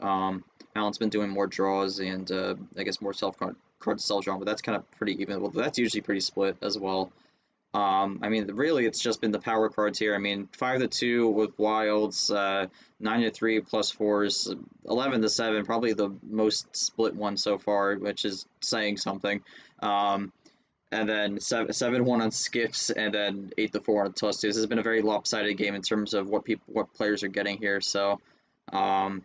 Allen's been doing more draws and I guess more card to self drawn, but that's kind of pretty even. Well, that's usually pretty split as well. I mean, really, it's just been the power cards here. I mean, 5-2 with wilds, 9-3 plus fours, 11-7, probably the most split one so far, which is saying something. And then 7-1 on skips, and then 8-4 on Toasty. This has been a very lopsided game in terms of what players are getting here. So, gonna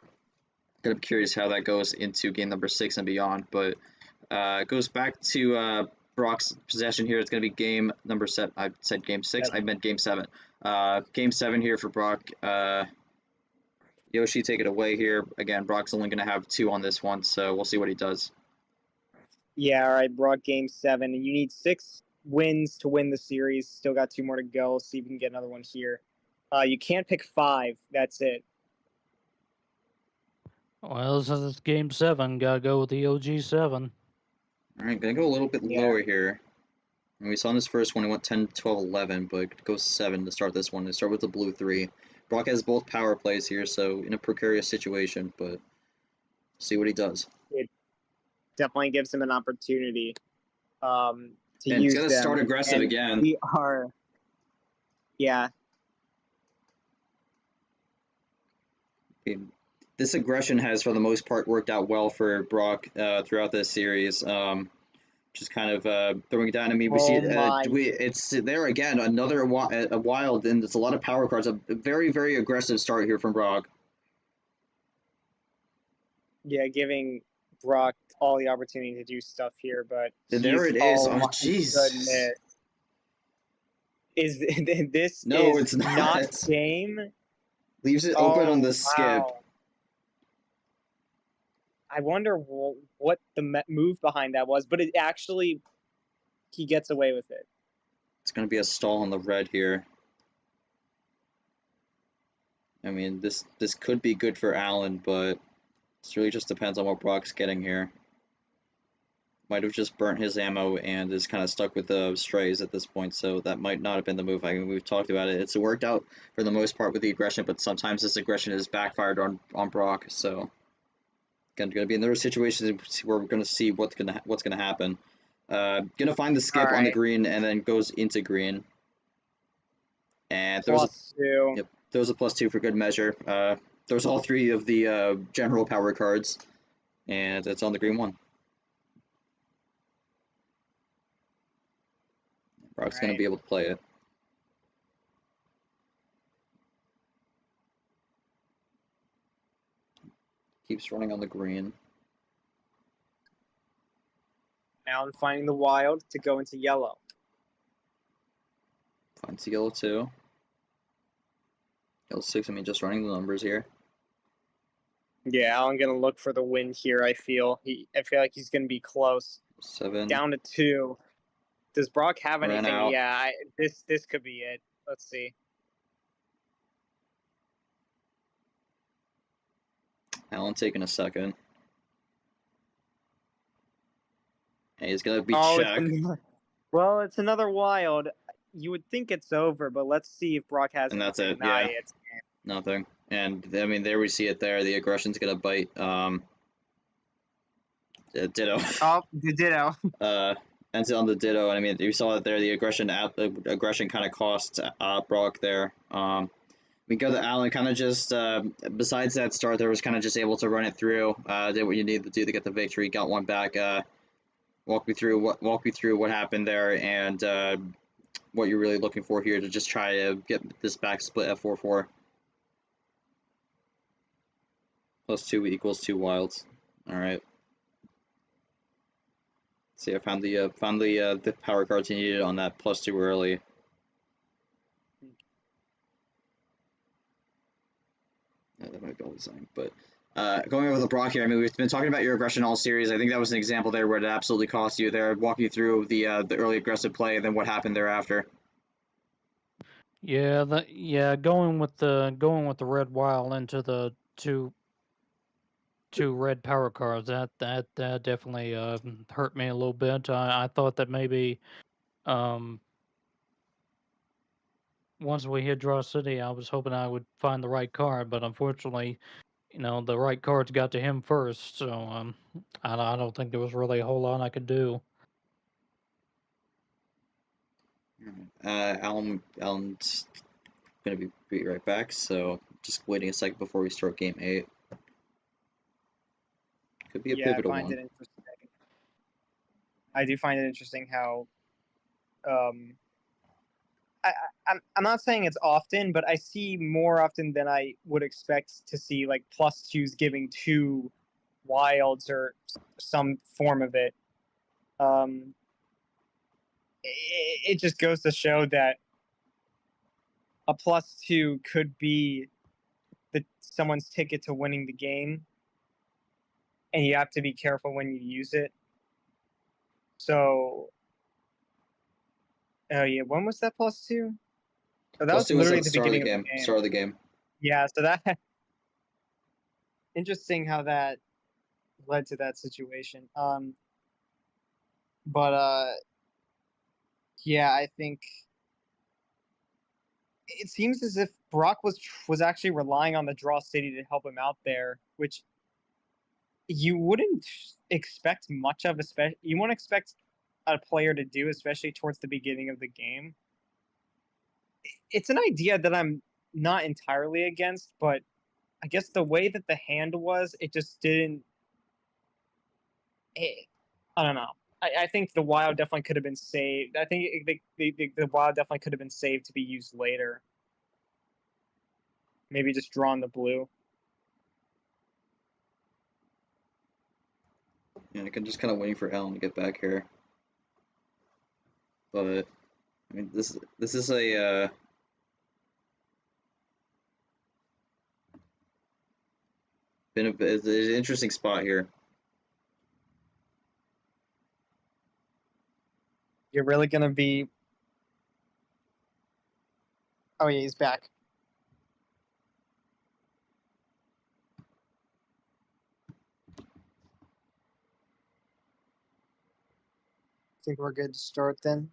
be curious how that goes into game number 6 and beyond. But it goes back to Brock's possession here. It's going to be game number 7. I said game 6. I meant game 7. Game 7 here for Brock. Yoshi, take it away here. Again, Brock's only going to have 2 on this one, so we'll see what he does. Yeah, all right, Brock, game 7. You need 6 wins to win the series. Still got 2 more to go. See if we can get another one here. You can't pick 5. That's it. Well, since it's game 7, gotta go with the OG 7. All right, gonna go a little bit lower here. And we saw in this first one, it went 10, 12, 11, but it goes 7 to start this one. To start with the blue 3. Brock has both power plays here, so in a precarious situation, but see what he does. It definitely gives him an opportunity to and use he's gonna them. start aggressive And again. We are, yeah. This aggression has, for the most part, worked out well for Brock throughout this series. Just kind of throwing it down. I mean, we see it's there again, another a wild, and it's a lot of power cards. A very, very aggressive start here from Brock. Yeah, giving Brock all the opportunity to do stuff here, but there it is. Oh, jeez. Is this no, is it's not game? Leaves it open on the skip. I wonder what the move behind that was, but it actually, he gets away with it. It's going to be a stall on the red here. I mean, this could be good for Allen, but it really just depends on what Brock's getting here. Might have just burnt his ammo and is kind of stuck with the strays at this point, so that might not have been the move. I mean, we've talked about it. It's worked out for the most part with the aggression, but sometimes this aggression is backfired on Brock, so going to be another situation where we're going to see what's going to happen. Going to find the skip on the green and then goes into green. And there's +2. Yep, there's a +2 for good measure. There's all 3 of the general power cards, and it's on the green one. Brock's going to be able to play it. Keeps running on the green. Now I'm finding the wild to go into yellow. Finds the yellow 2. Yellow 6, I mean, just running the numbers here. Yeah, I'm gonna look for the win here. I feel like he's gonna be close. 7. Down to 2. Does Brock have anything? Out. Yeah, this could be it. Let's see. Allen taking a second. And he's gonna be checked. Well, it's another wild. You would think it's over, but let's see if Brock has. And that's it. Nah, Yeah. Nothing. And I mean, there we see it. There, the aggression's gonna bite. Ditto. Oh, the ditto. Ends it on the ditto. And I mean, you saw it there. The aggression kind of cost Brock there. We go to Allen, kind of just besides that start, there was kind of just able to run it through. Did what you needed to do to get the victory. Got one back. Walk me through what happened there and what you're really looking for here to just try to get this back split at 4-4. +2 equals 2 wilds. All right. See, I found the power cards you needed on that +2 early. Yeah, that might be all the same, but going over the Brock here, I mean, we've been talking about your aggression all series. I think that was an example there where it absolutely cost you there. Walk you through the early aggressive play and then what happened thereafter. Yeah, going with the red wile into the two red power cards, that definitely hurt me a little bit. I thought that maybe um once we hit Draw City, I was hoping I would find the right card, but unfortunately, the right cards got to him first. So I don't think there was really a whole lot I could do. Alan's gonna be right back, so just waiting a second before we start game 8. Could be a Yeah, I pivotal find one. it interesting. I do find it interesting how um I'm not saying it's often, but I see more often than I would expect to see like +2s giving 2 wilds or some form of it. Um, it just goes to show that a +2 could be someone's ticket to winning the game, and you have to be careful when you use it. So, oh yeah, when was that +2? So that was +2 was literally at at the the start of the beginning of game. the game. Start of the game. Yeah, so that interesting how that led to that situation. But yeah, I think it seems as if Brock was actually relying on the Draw City to help him out there, which you wouldn't expect much of. You won't expect a player to do, especially towards the beginning of the game. It's an idea that I'm not entirely against, but I guess the way that the hand was, it just didn't. I don't know. I think the wild definitely could have been saved. I think the wild definitely could have been saved to be used later. Maybe just draw on the blue. Yeah, I'm just kind of waiting for Alan to get back here. But I mean, this is a it's an interesting spot here. You're really gonna be. Oh yeah, he's back. Think we're good to start then.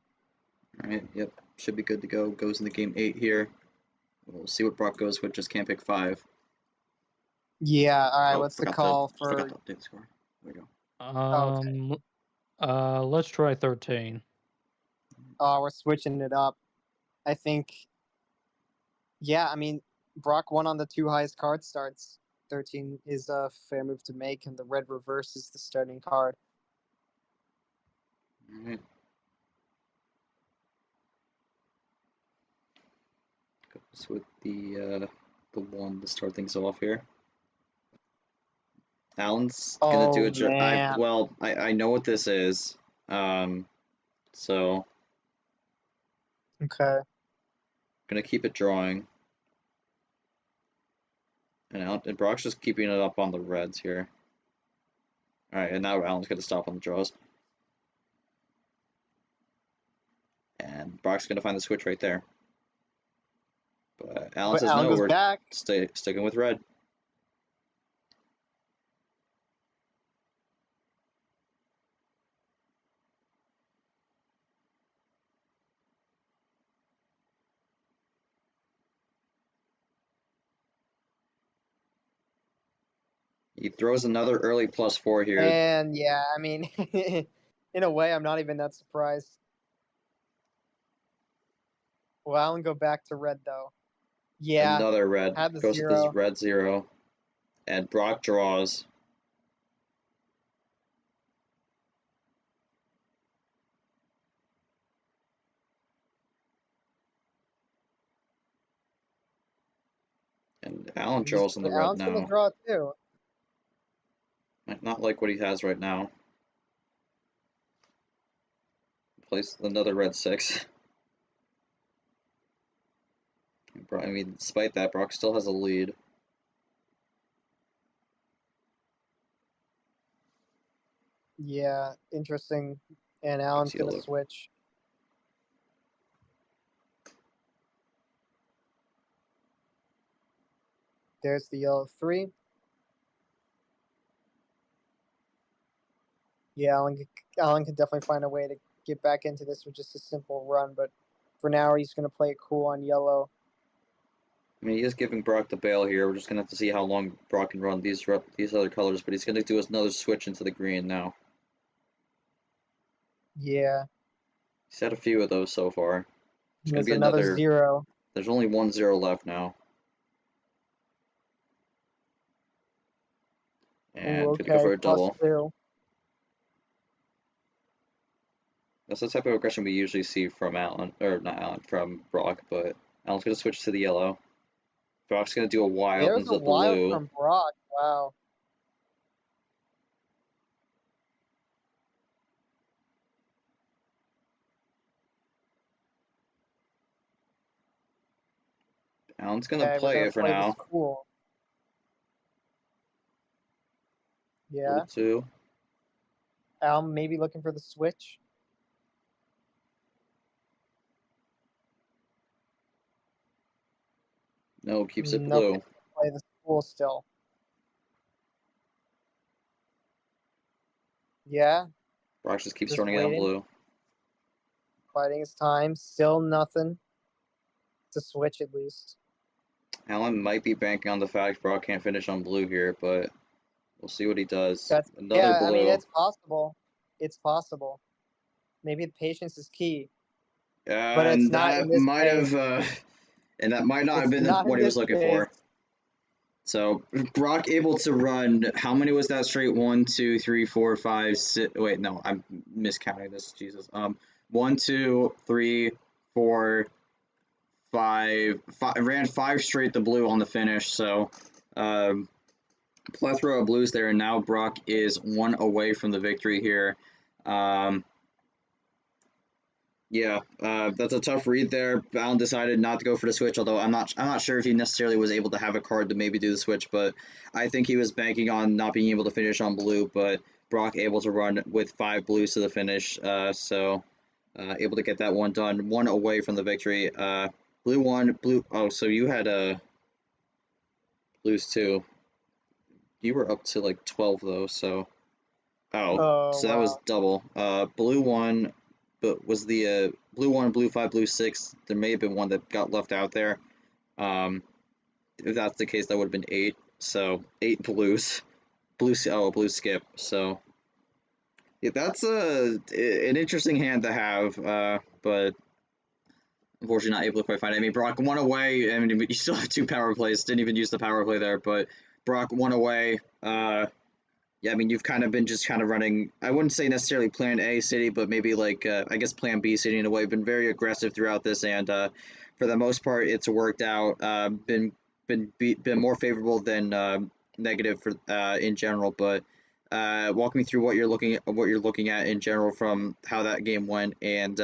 All right, yep, should be good to go. Goes into game 8 here. We'll see what Brock goes with. Just can't pick 5. Yeah. All right. Oh, What's the call for? forgot to update the score. There we go. Um, let's try 13. Oh, we're switching it up. I think. Yeah, I mean, Brock won on the 2 highest card starts. 13 is a fair move to make, and the red reverse is the starting card. All right. Goes with the 1 to start things off here. Alan's gonna do Oh man. I know what this is. So Okay. gonna keep it drawing. And Brock's just keeping it up on the reds here. Alright, and now Alan's gonna stop on the draws. And Brock's gonna find the switch right there. But Alan says Alan no, goes we're back. sticking with red. He throws another early +4 here. And yeah, I mean, in a way, I'm not even that surprised. Will Alan go back to red though? Yeah. Another red. Had the Goes with his 0. red 0. And Brock draws. And Alan draws on the red Alan's gonna now. draw too. Might not like what he has right now. Plays another red 6. I mean, despite that, Brock still has a lead. Yeah, interesting. And Alan's gonna yellow. switch. There's the yellow 3. Yeah, Alan can definitely find a way to get back into this with just a simple run, but for now he's going to play it cool on yellow. I mean, he is giving Brock the bail here. We're just gonna have to see how long Brock can run these other colors, but he's gonna do another switch into the green now. Yeah. He's had a few of those so far. It's gonna There's be another 0. There's only 1 0 left now. And Ooh, gonna go for a double. +2. That's the type of aggression we usually see from Alan, or not Alan, from Brock, but Alan's gonna switch to the yellow. Brock's gonna do a wild There's into a the wild blue. from Brock. Wow. Alan's gonna Okay, we're play gonna it for play now. this cool. Yeah. Blue 2. Alan maybe looking for the switch. No, keeps it Nope, blue. play this cool still. Yeah, Brock just keeps just running it on waiting. blue. Biding his time. Still nothing. To switch at least. Alan might be banking on the fact Brock can't finish on blue here, but we'll see what he does. That's Another yeah. blue. I mean, it's possible. It's possible. Maybe patience is key. But it's And not in that this might case. have, and that might not have It's been not in what he was this looking case. for. So Brock able to run. How many was that straight? 1, 2, 3, 4, 5, 6. Wait, no, I'm miscounting this. Jesus. 1, 2, 3, 4, 5. Ran 5 straight to blue on the finish. So, plethora of blues there, and now Brock is 1 away from the victory here. Yeah, that's a tough read there. Alan decided not to go for the switch, although I'm not sure if he necessarily was able to have a card to maybe do the switch, but I think he was banking on not being able to finish on blue, but Brock able to run with 5 blues to the finish, so able to get that one done, 1 away from the victory. Blue 1, blue. Oh, so you had blues 2. You were up to like 12 though, so. Oh, so that was Wow. double. Blue 1. But was the blue 1, blue 5, blue 6? There may have been one that got left out there. If that's the case, that would have been 8. So 8 blues, blue skip. So yeah, that's an interesting hand to have. But unfortunately, not able to quite find it. I mean, Brock 1 away. I mean, you still have 2 power plays. Didn't even use the power play there, but Brock 1 away. Yeah, I mean, you've kind of been just kind of running, I wouldn't say necessarily plan A city, but maybe like, I guess plan B city in a way. Been very aggressive throughout this, and for the most part, it's worked out. Been more favorable than negative for in general. But walk me through what you're looking at in general from how that game went, and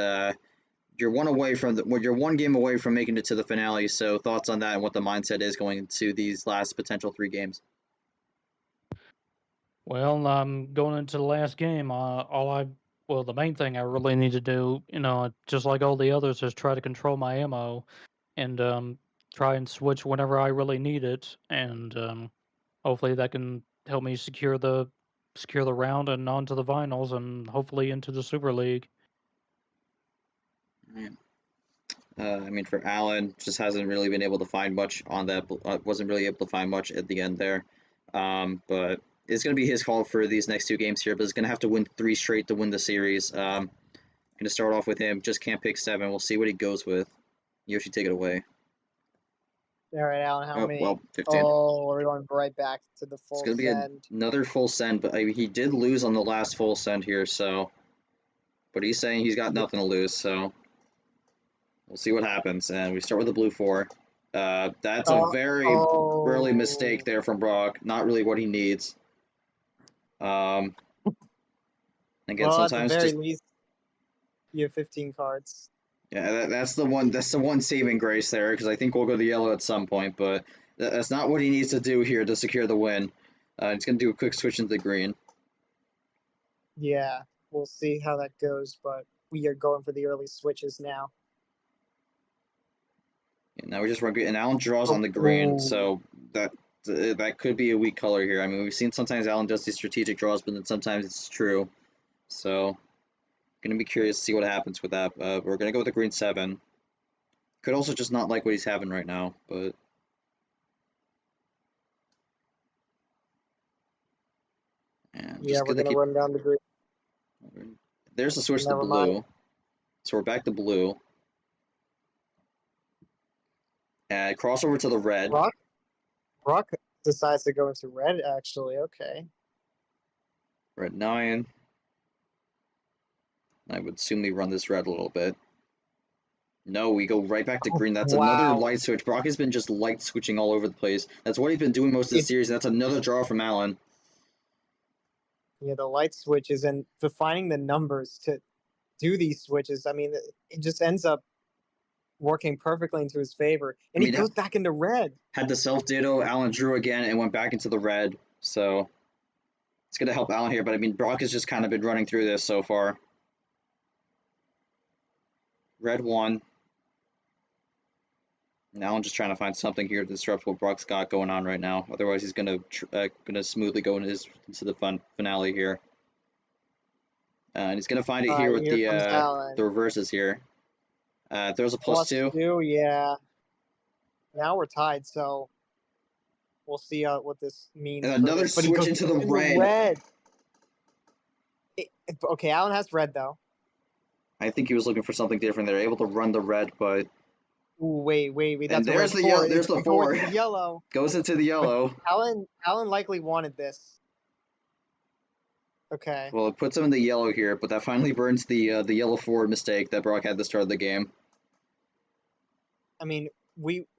you're 1 away from you're 1 game away from making it to the finale. So thoughts on that and what the mindset is going into these last potential 3 games. Well, going into the last game, the main thing I really need to do, just like all the others, is try to control my ammo and try and switch whenever I really need it, and hopefully that can help me secure the round and on to the finals, and hopefully into the Super League. I mean, for Allen, just hasn't really been able to find much on that. Wasn't really able to find much at the end there. But it's going to be his call for these next 2 games here. But he's going to have to win 3 straight to win the series. Going to start off with him. Just can't pick 7. We'll see what he goes with. Yoshi, take it away. All right, Alan, how many? Well, 15. Oh, we're going right back to the full It's going to be send. another full send, but he did lose on the last full send here, so. But he's saying he's got nothing to lose, so. We'll see what happens, and we start with the blue 4. That's a very early mistake there from Brock. Not really what he needs. Again, Well, at the sometimes very just least, you have 15 cards. yeah, that's the one. That's the one saving grace there, because I think we'll go to yellow at some point, but that's not what he needs to do here to secure the win. He's gonna do a quick switch into the green. Yeah, we'll see how that goes, but we are going for the early switches now. And now we just run green, and Alan draws on the green, so that that could be a weak color here. I mean, we've seen sometimes Alan does these strategic draws, but then sometimes it's true. So, gonna be curious to see what happens with that. We're gonna go with the green 7. Could also just not like what he's having right now, but. And Yeah, just we're gonna keep. run down the green. There's the switch to Never blue. mind. So we're back to blue. And crossover to the red. Brock decides to go into red, actually. Okay. Red 9. I would assume we run this red a little bit. No, we go right back to green. That's another wow. light switch. Brock has been just light switching all over the place. That's what he's been doing most of the series, and that's another draw from Alan. Yeah, the light switches and defining the numbers to do these switches. I mean, it just ends up working perfectly into his favor. And he goes back into red. Had the self-ditto, Alan drew again and went back into the red. So it's going to help Alan here. But I mean, Brock has just kind of been running through this so far. Red 1. And Alan just trying to find something here to disrupt what Brock's got going on right now. Otherwise, he's going to smoothly go into the finale here. And he's going to find it here with the reverses here. There's a +2. +2, yeah. Now we're tied, so we'll see what this means. And another switch into the red. Okay, Alan has red, though. I think he was looking for something different. They're able to run the red, but... Ooh, wait. That's and there's the yellow. There's the 4. Yellow. Goes into the yellow. But Alan likely wanted this. Okay. Well, it puts him in the yellow here, but that finally burns the yellow 4 mistake that Brock had at the start of the game. I mean,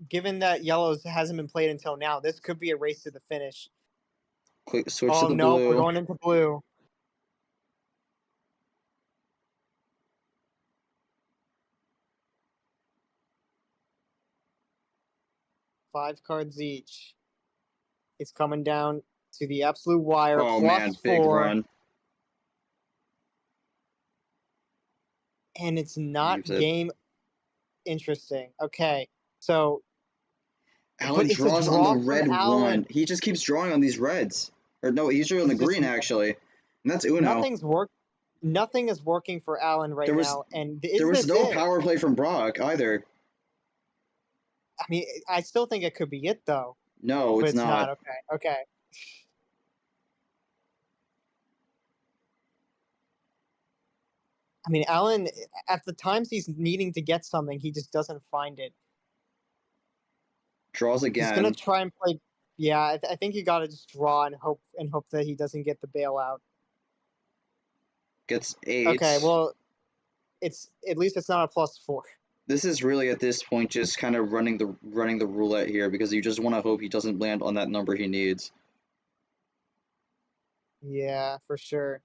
given that yellows hasn't been played until now, this could be a race to the finish. Switch to the blue. We're going into blue. Five cards each. It's coming down to the absolute wire. Oh man, big run. And it's not game interesting. Okay, so Alan draws on the red 1. He just keeps drawing on these reds. Or no, he's drawing on the green actually. And that's Uno. Nothing is working for Alan now. And there was no power play from Brock either. I mean, I still think it could be it though. No, it's not. Okay. I mean, Alan, at the times he's needing to get something, he just doesn't find it. Draws again. He's gonna try and play. Yeah, I think you gotta just draw and hope that he doesn't get the bailout. Gets 8. Okay, well, at least it's not a +4. This is really at this point just kind of running the roulette here because you just want to hope he doesn't land on that number he needs. Yeah, for sure.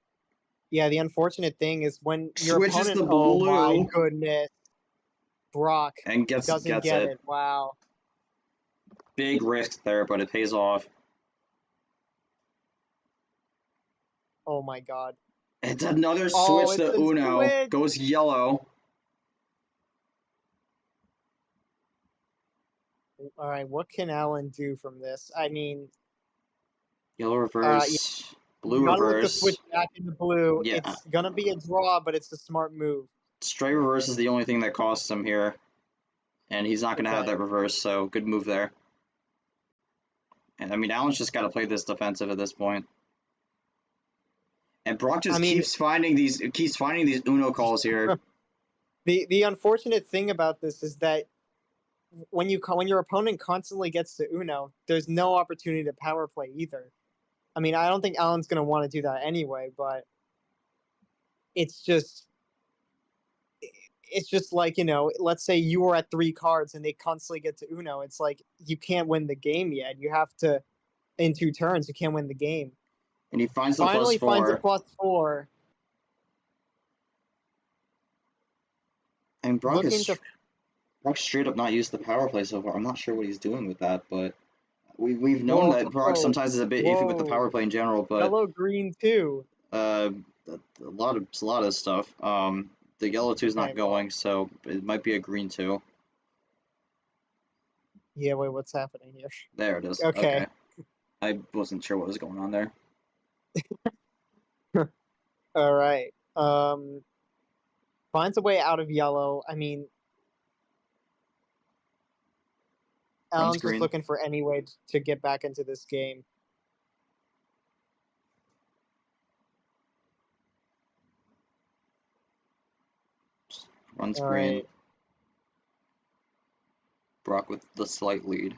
Yeah, the unfortunate thing is when your switches opponent, the blue. Oh my goodness, Brock and doesn't get it. Wow. Big risk there, but it pays off. Oh my god. It's another switch to Uno. Switch. Goes yellow. All right, what can Alan do from this? I mean, yellow reverse, blue reverse. Switch back into blue. Yeah. It's gonna be a draw, but it's a smart move. Straight reverse is the only thing that costs him here, and he's not gonna have that reverse. So good move there. And I mean, Alan's just got to play this defensive at this point. And Brock just keeps finding these Uno calls here. The unfortunate thing about this is that when your opponent constantly gets to Uno, there's no opportunity to power play either. I mean, I don't think Alan's going to want to do that anyway, but it's just like, let's say you were at 3 cards and they constantly get to Uno. It's like you can't win the game yet. You have to, in 2 turns, you can't win the game. And he finds the finds a +4. And Brock straight up not used the power play so far. I'm not sure what he's doing with that, but we've known that Brock sometimes is a bit iffy with the power play in general. But yellow green 2. A lot of stuff. The yellow 2 is not going, so it might be a green 2. Yeah, wait, what's happening here? There it is. Okay. I wasn't sure what was going on there. All right. Finds a way out of yellow. I mean, Alan's just screen. looking for any way to get back into this game. Runs All green. right. Brock with the slight lead.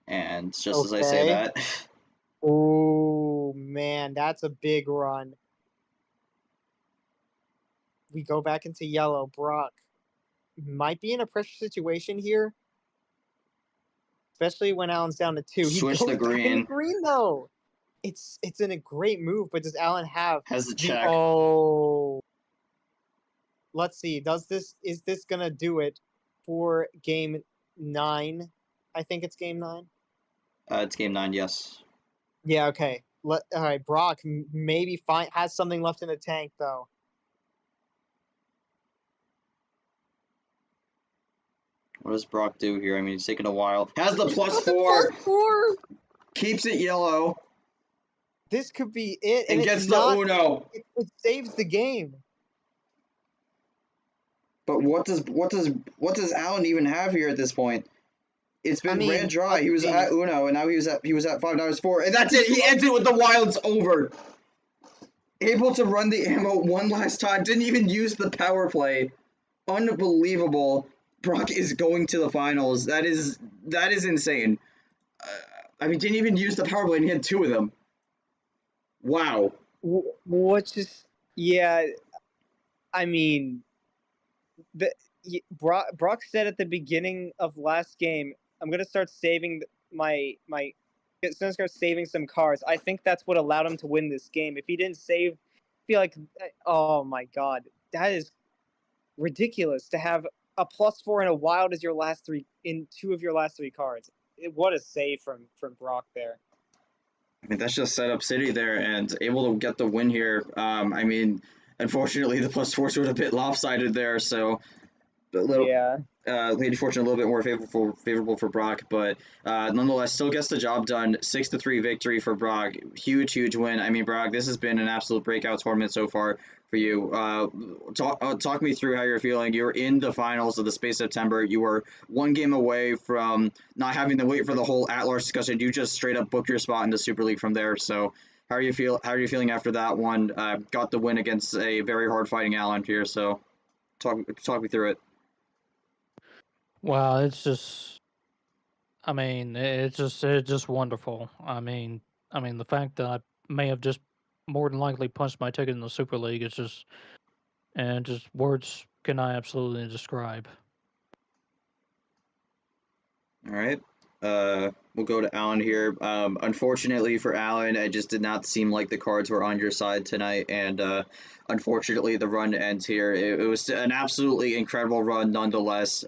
And just as I say Okay. that, Oh, man, that's a big run. We go back into yellow. Brock might be in a pressure situation here, especially when Alan's down to 2. He switch goes the back into green. green, though. It's in a great move, but does Alan have Has the the check. oh? Let's see. Is this gonna do it for game 9? I think it's game 9. It's game 9, yes. Yeah. Okay. All right. Brock maybe has something left in the tank though. What does Brock do here? I mean, he's taking a while. Has the He's plus got the 4. +4. Keeps it yellow. This could be it, And it's gets not, the Uno. It saves the game. But what does Alan even have here at this point? It's been ran dry. let's He was see. at Uno, and now he was at 5. Now it's 4, and that's it. He ends it with the wilds over. Able to run the ammo one last time. Didn't even use the power play. Unbelievable. Brock is going to the finals. That is insane. I mean, didn't even use the power play, and he had 2 of them. Wow. Yeah. I mean, Brock said at the beginning of last game, I'm gonna start saving saving some cards. I think that's what allowed him to win this game. If he didn't save, I feel like, oh my god, that is ridiculous to have a +4 and a wild as your last 3 in 2 of your last 3 cards. What a save from Brock there. I mean, that's just set up City there and able to get the win here. I mean, unfortunately, the +4s were a bit lopsided there, so a little. Yeah. Lady Fortune a little bit more favorable for Brock, but nonetheless still gets the job done. 6-3 victory for Brock. Huge win. I mean, Brock, this has been an absolute breakout tournament so far for you. Talk me through how you're feeling. You're in the finals of the Space September. You were 1 game away from not having to wait for the whole at-large discussion. You just straight up booked your spot in the Super League from there. So how are you feeling after that one? Got the win against a very hard fighting Allen here. So talk me through it. Wow, it's just, I mean, it's just wonderful. I mean, the fact that I may have just more than likely punched my ticket in the Super League is just, and just words can I absolutely describe. All right. We'll go to Alan here. Unfortunately for Alan, it just did not seem like the cards were on your side tonight, and unfortunately, the run ends here. It was an absolutely incredible run, nonetheless.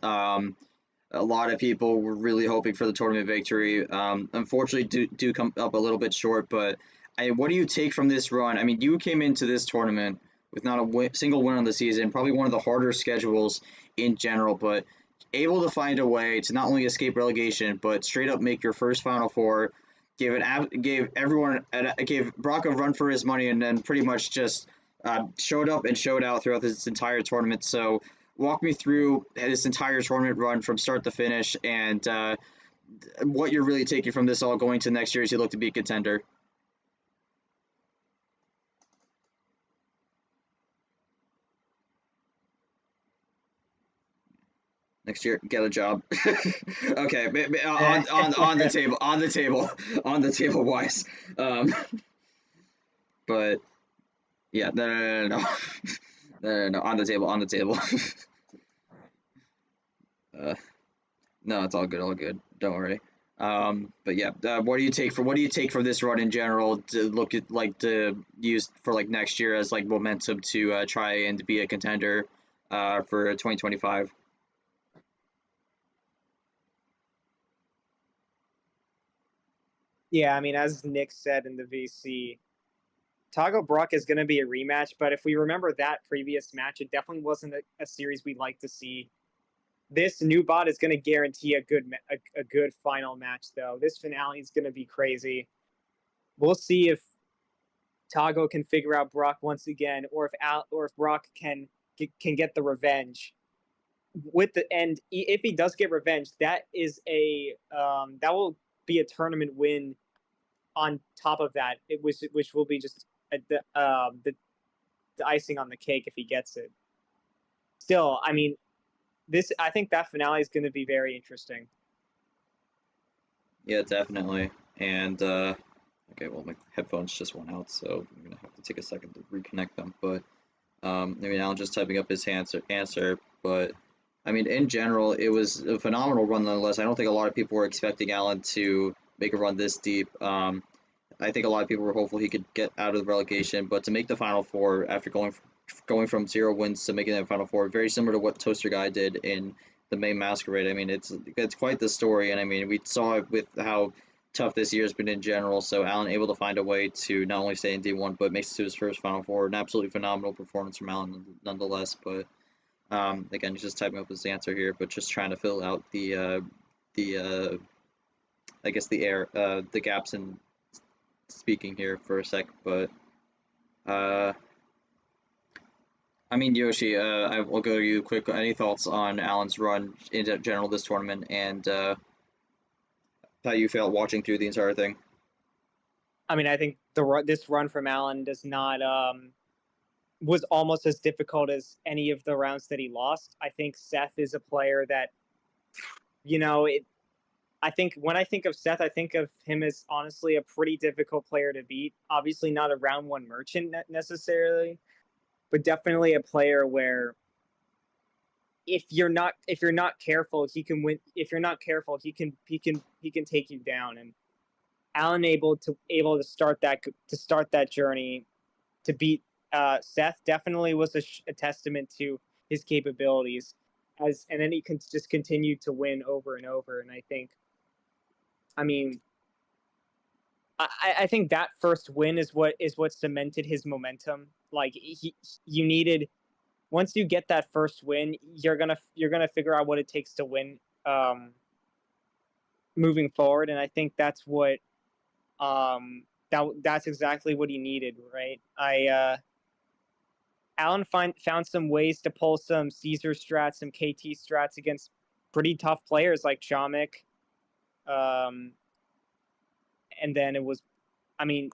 A lot of people were really hoping for the tournament victory. Unfortunately, do come up a little bit short. But what do you take from this run? I mean, you came into this tournament with not a single win on the season, probably one of the harder schedules in general, but able to find a way to not only escape relegation, but straight up make your first Final Four. Gave Brock a run for his money, and then pretty much just showed up and showed out throughout this entire tournament. So walk me through this entire tournament run from start to finish, and what you're really taking from this all going to next year as you look to be a contender. Next year, get a job. Okay, on the table wise. But yeah, no, on the table. No, it's all good. Don't worry. But yeah, what do you take from this run in general to look at to use for next year as momentum to try and be a contender for 2025? Yeah, I mean, as Nick said in the VC, Tago Brock is going to be a rematch, but if we remember that previous match, it definitely wasn't a series we'd like to see. This new bot is going to guarantee a good final match, though. This finale is going to be crazy. We'll see if Tago can figure out Brock once again, or if Brock can get the revenge. If he does get revenge, that is that will be a tournament win. On top of that, which will be just the icing on the cake if he gets it. Still, I mean, I think that finale is going to be very interesting. Yeah, definitely. And okay, well, my headphones just went out, so I'm gonna have to take a second to reconnect them. But I mean, Alan just typing up his answer, but I mean, in general, it was a phenomenal run nonetheless. I don't think a lot of people were expecting Alan to make a run this deep. I think a lot of people were hopeful he could get out of the relegation, but to make the Final Four after going from 0 wins to making the Final Four, very similar to what Toaster Guy did in the May Masquerade. I mean, it's quite the story, and I mean, we saw it with how tough this year has been in general. So Alan able to find a way to not only stay in D1, but makes it to his first Final Four. An absolutely phenomenal performance from Alan nonetheless. But again, he's just typing up his answer here, but just trying to fill out the I guess the gaps in speaking here for a sec. But I mean, Yoshi, I will go to you quick. Any thoughts on Alan's run in general this tournament, and how you felt watching through the entire thing? I mean, I think this run from Alan does not was almost as difficult as any of the rounds that he lost. I think Seth is a player that, I think when I think of Seth, I think of him as honestly a pretty difficult player to beat. Obviously not a round one merchant necessarily, but definitely a player where if you're not careful, he can win. If you're not careful, he can take you down. And Alan able to start that journey to beat Seth definitely was a testament to his capabilities, and then he can just continue to win over and over. And I think, I mean, I think that first win is what cemented his momentum. Like you needed, once you get that first win, you're gonna figure out what it takes to win moving forward. And I think that's what that's exactly what he needed, right? Alan found some ways to pull some Caesar strats, some KT strats against pretty tough players like Chamek. And then it was, I mean,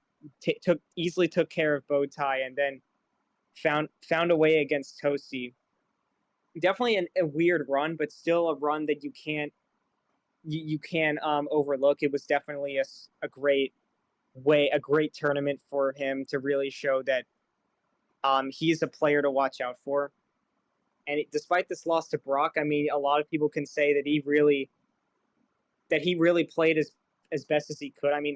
easily took care of Bowtie, and then found a way against Toasty. Definitely a weird run, but still a run that you can't overlook. It was definitely a great tournament for him to really show that he's a player to watch out for. And despite this loss to Brock, I mean, a lot of people can say that he really played as best as he could. I mean,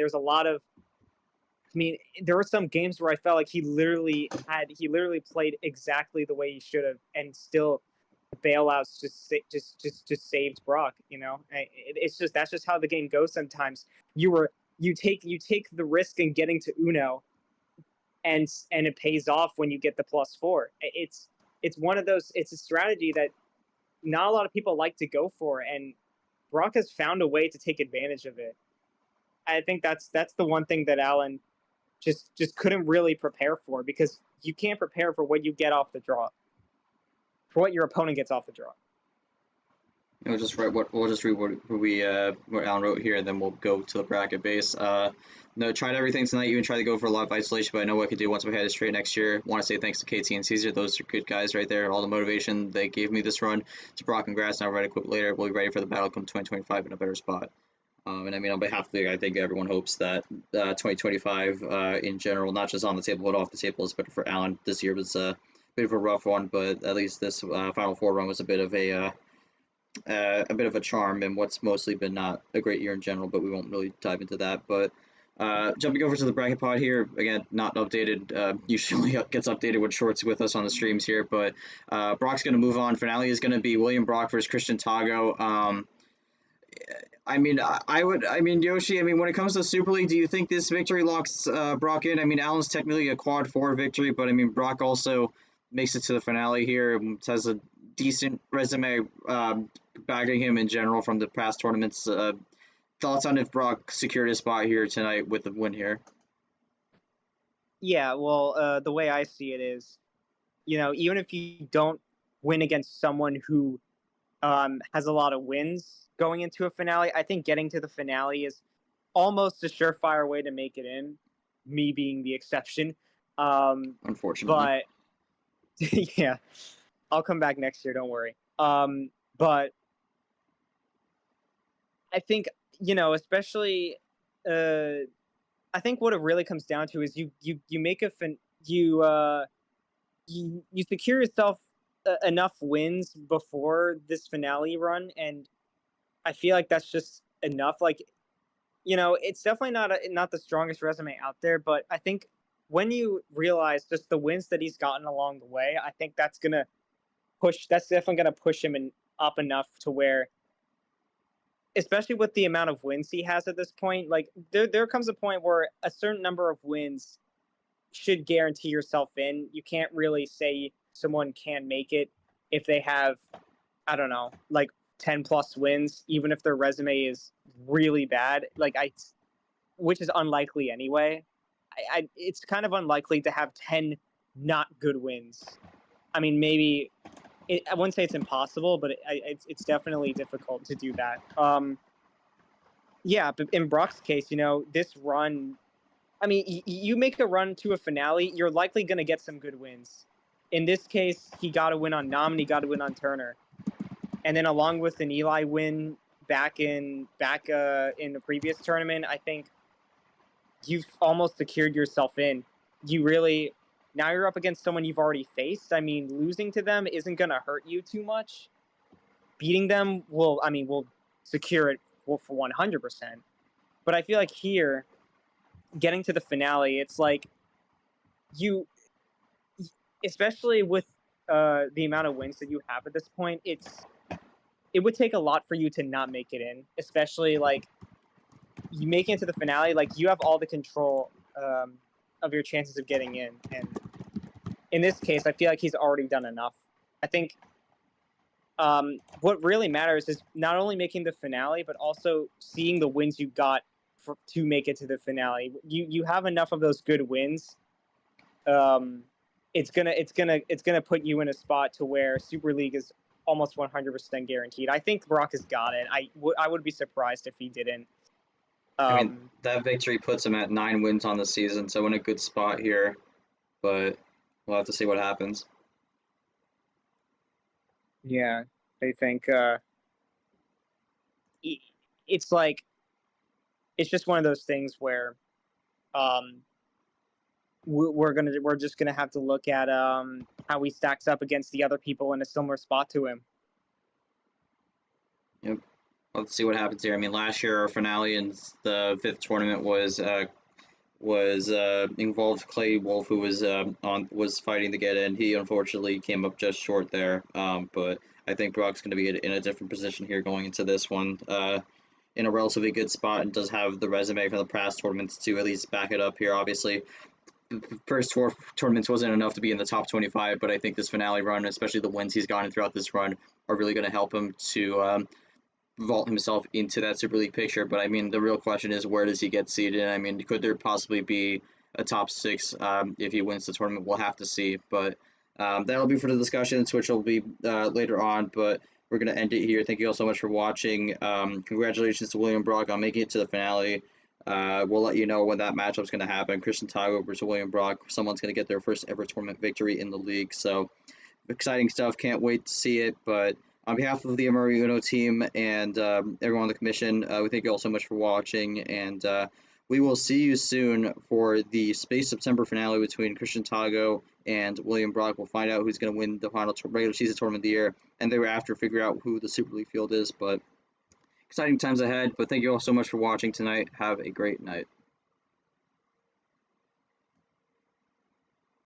there were some games where I felt like he literally played exactly the way he should have, and still the bailouts just saved Brock. That's just how the game goes sometimes. You take the risk in getting to Uno, and it pays off when you get the +4. It's one of those. It's a strategy that not a lot of people like to go for, and Brock has found a way to take advantage of it. I think that's the one thing that Alan just couldn't really prepare for, because you can't prepare for what you get off the draw, for what your opponent gets off the draw. We'll just read what Alan wrote here, and then we'll go to the bracket base. No, tried everything tonight. Even tried to go for a lot of isolation, but I know what I could do once we had it straight next year. Want to say thanks to KT and Caesar. Those are good guys right there. All the motivation they gave me this run. To Brock and Grass, and I'll write a quote later. We'll be ready for the battle come 2025 in a better spot. And I mean, on behalf of the league, I think everyone hopes that 2025 in general, not just on the table but off the table, is better for Alan. This year was a bit of a rough one, but at least this Final Four run was a bit of a charm, and what's mostly been not a great year in general. But we won't really dive into that. But jumping over to the bracket pod here, again, not updated. Usually gets updated with shorts with us on the streams here. But Brock's going to move on. Finale is going to be William Brock versus Christian Tago. I mean, Yoshi, when it comes to Super League, do you think this victory locks Brock in? I mean, Alan's technically a quad 4 victory, but I mean, Brock also makes it to the finale here. Has a decent resume backing him in general from the past tournaments. Thoughts on if Brock secured a spot here tonight with the win here? Yeah, well, the way I see it is, even if you don't win against someone who has a lot of wins going into a finale, I think getting to the finale is almost a surefire way to make it in, me being the exception. Unfortunately. But yeah, I'll come back next year, don't worry. But I think, especially I think what it really comes down to is you make you secure yourself enough wins before this finale run, and I feel like that's just enough. Like, it's definitely not the strongest resume out there, but I think when you realize just the wins that he's gotten along the way, I think that's definitely gonna push him up enough to where, especially with the amount of wins he has at this point, like there comes a point where a certain number of wins should guarantee yourself in. You can't really say someone can make it if they have, I don't know, like 10 plus wins, even if their resume is really bad. Which is unlikely anyway. It's kind of unlikely to have 10 not good wins. I mean, maybe I wouldn't say it's impossible, but it's definitely difficult to do that. Yeah, but in Brock's case, this run, I mean, you make a run to a finale, you're likely going to get some good wins. In this case, he got a win on Nam and he got a win on Turner. And then along with an Eli win back in the previous tournament, I think you've almost secured yourself in. Now you're up against someone you've already faced. I mean, losing to them isn't going to hurt you too much. Beating them will secure it for 100%. But I feel like here, getting to the finale, it's like especially with the amount of wins that you have at this point, it would take a lot for you to not make it in, especially like you make it into the finale, like you have all the control of your chances of getting in. And in this case, I feel like he's already done enough. I think what really matters is not only making the finale, but also seeing the wins you got to make it to the finale. You have enough of those good wins. It's gonna put you in a spot to where Super League is almost 100% guaranteed. I think Brock has got it. I would be surprised if he didn't. I mean, that victory puts him at 9 wins on the season, so in a good spot here, but we'll have to see what happens. Yeah, I think it's like it's just one of those things where we're just gonna have to look at how he stacks up against the other people in a similar spot to him. Yep. Let's see what happens here. I mean, last year our finale in the 5th tournament was involved Clay Wolf, who was fighting to get in. He unfortunately came up just short there. But I think Brock's going to be in a different position here going into this one. In a relatively good spot, and does have the resume from the past tournaments to at least back it up here. Obviously, the first 4 tournaments wasn't enough to be in the top 25, but I think this finale run, especially the wins he's gotten throughout this run, are really going to help him to vault himself into that Super League picture. But I mean, the real question is, where does he get seeded? I mean, could there possibly be a top 6 if he wins the tournament? We'll have to see. But that'll be for the discussions, which will be later on. But we're going to end it here. Thank you all so much for watching. Congratulations to William Brock on making it to the finale. We'll let you know when that matchup's going to happen. Christian Tago versus William Brock. Someone's going to get their first ever tournament victory in the league. So exciting stuff. Can't wait to see it. But on behalf of the MRE Uno team and everyone on the commission, we thank you all so much for watching. And we will see you soon for the Space September finale between Christian Tago and William Brock. We'll find out who's going to win the final regular season tournament of the year, and thereafter figure out who the Super League field is. But exciting times ahead. But thank you all so much for watching tonight. Have a great night.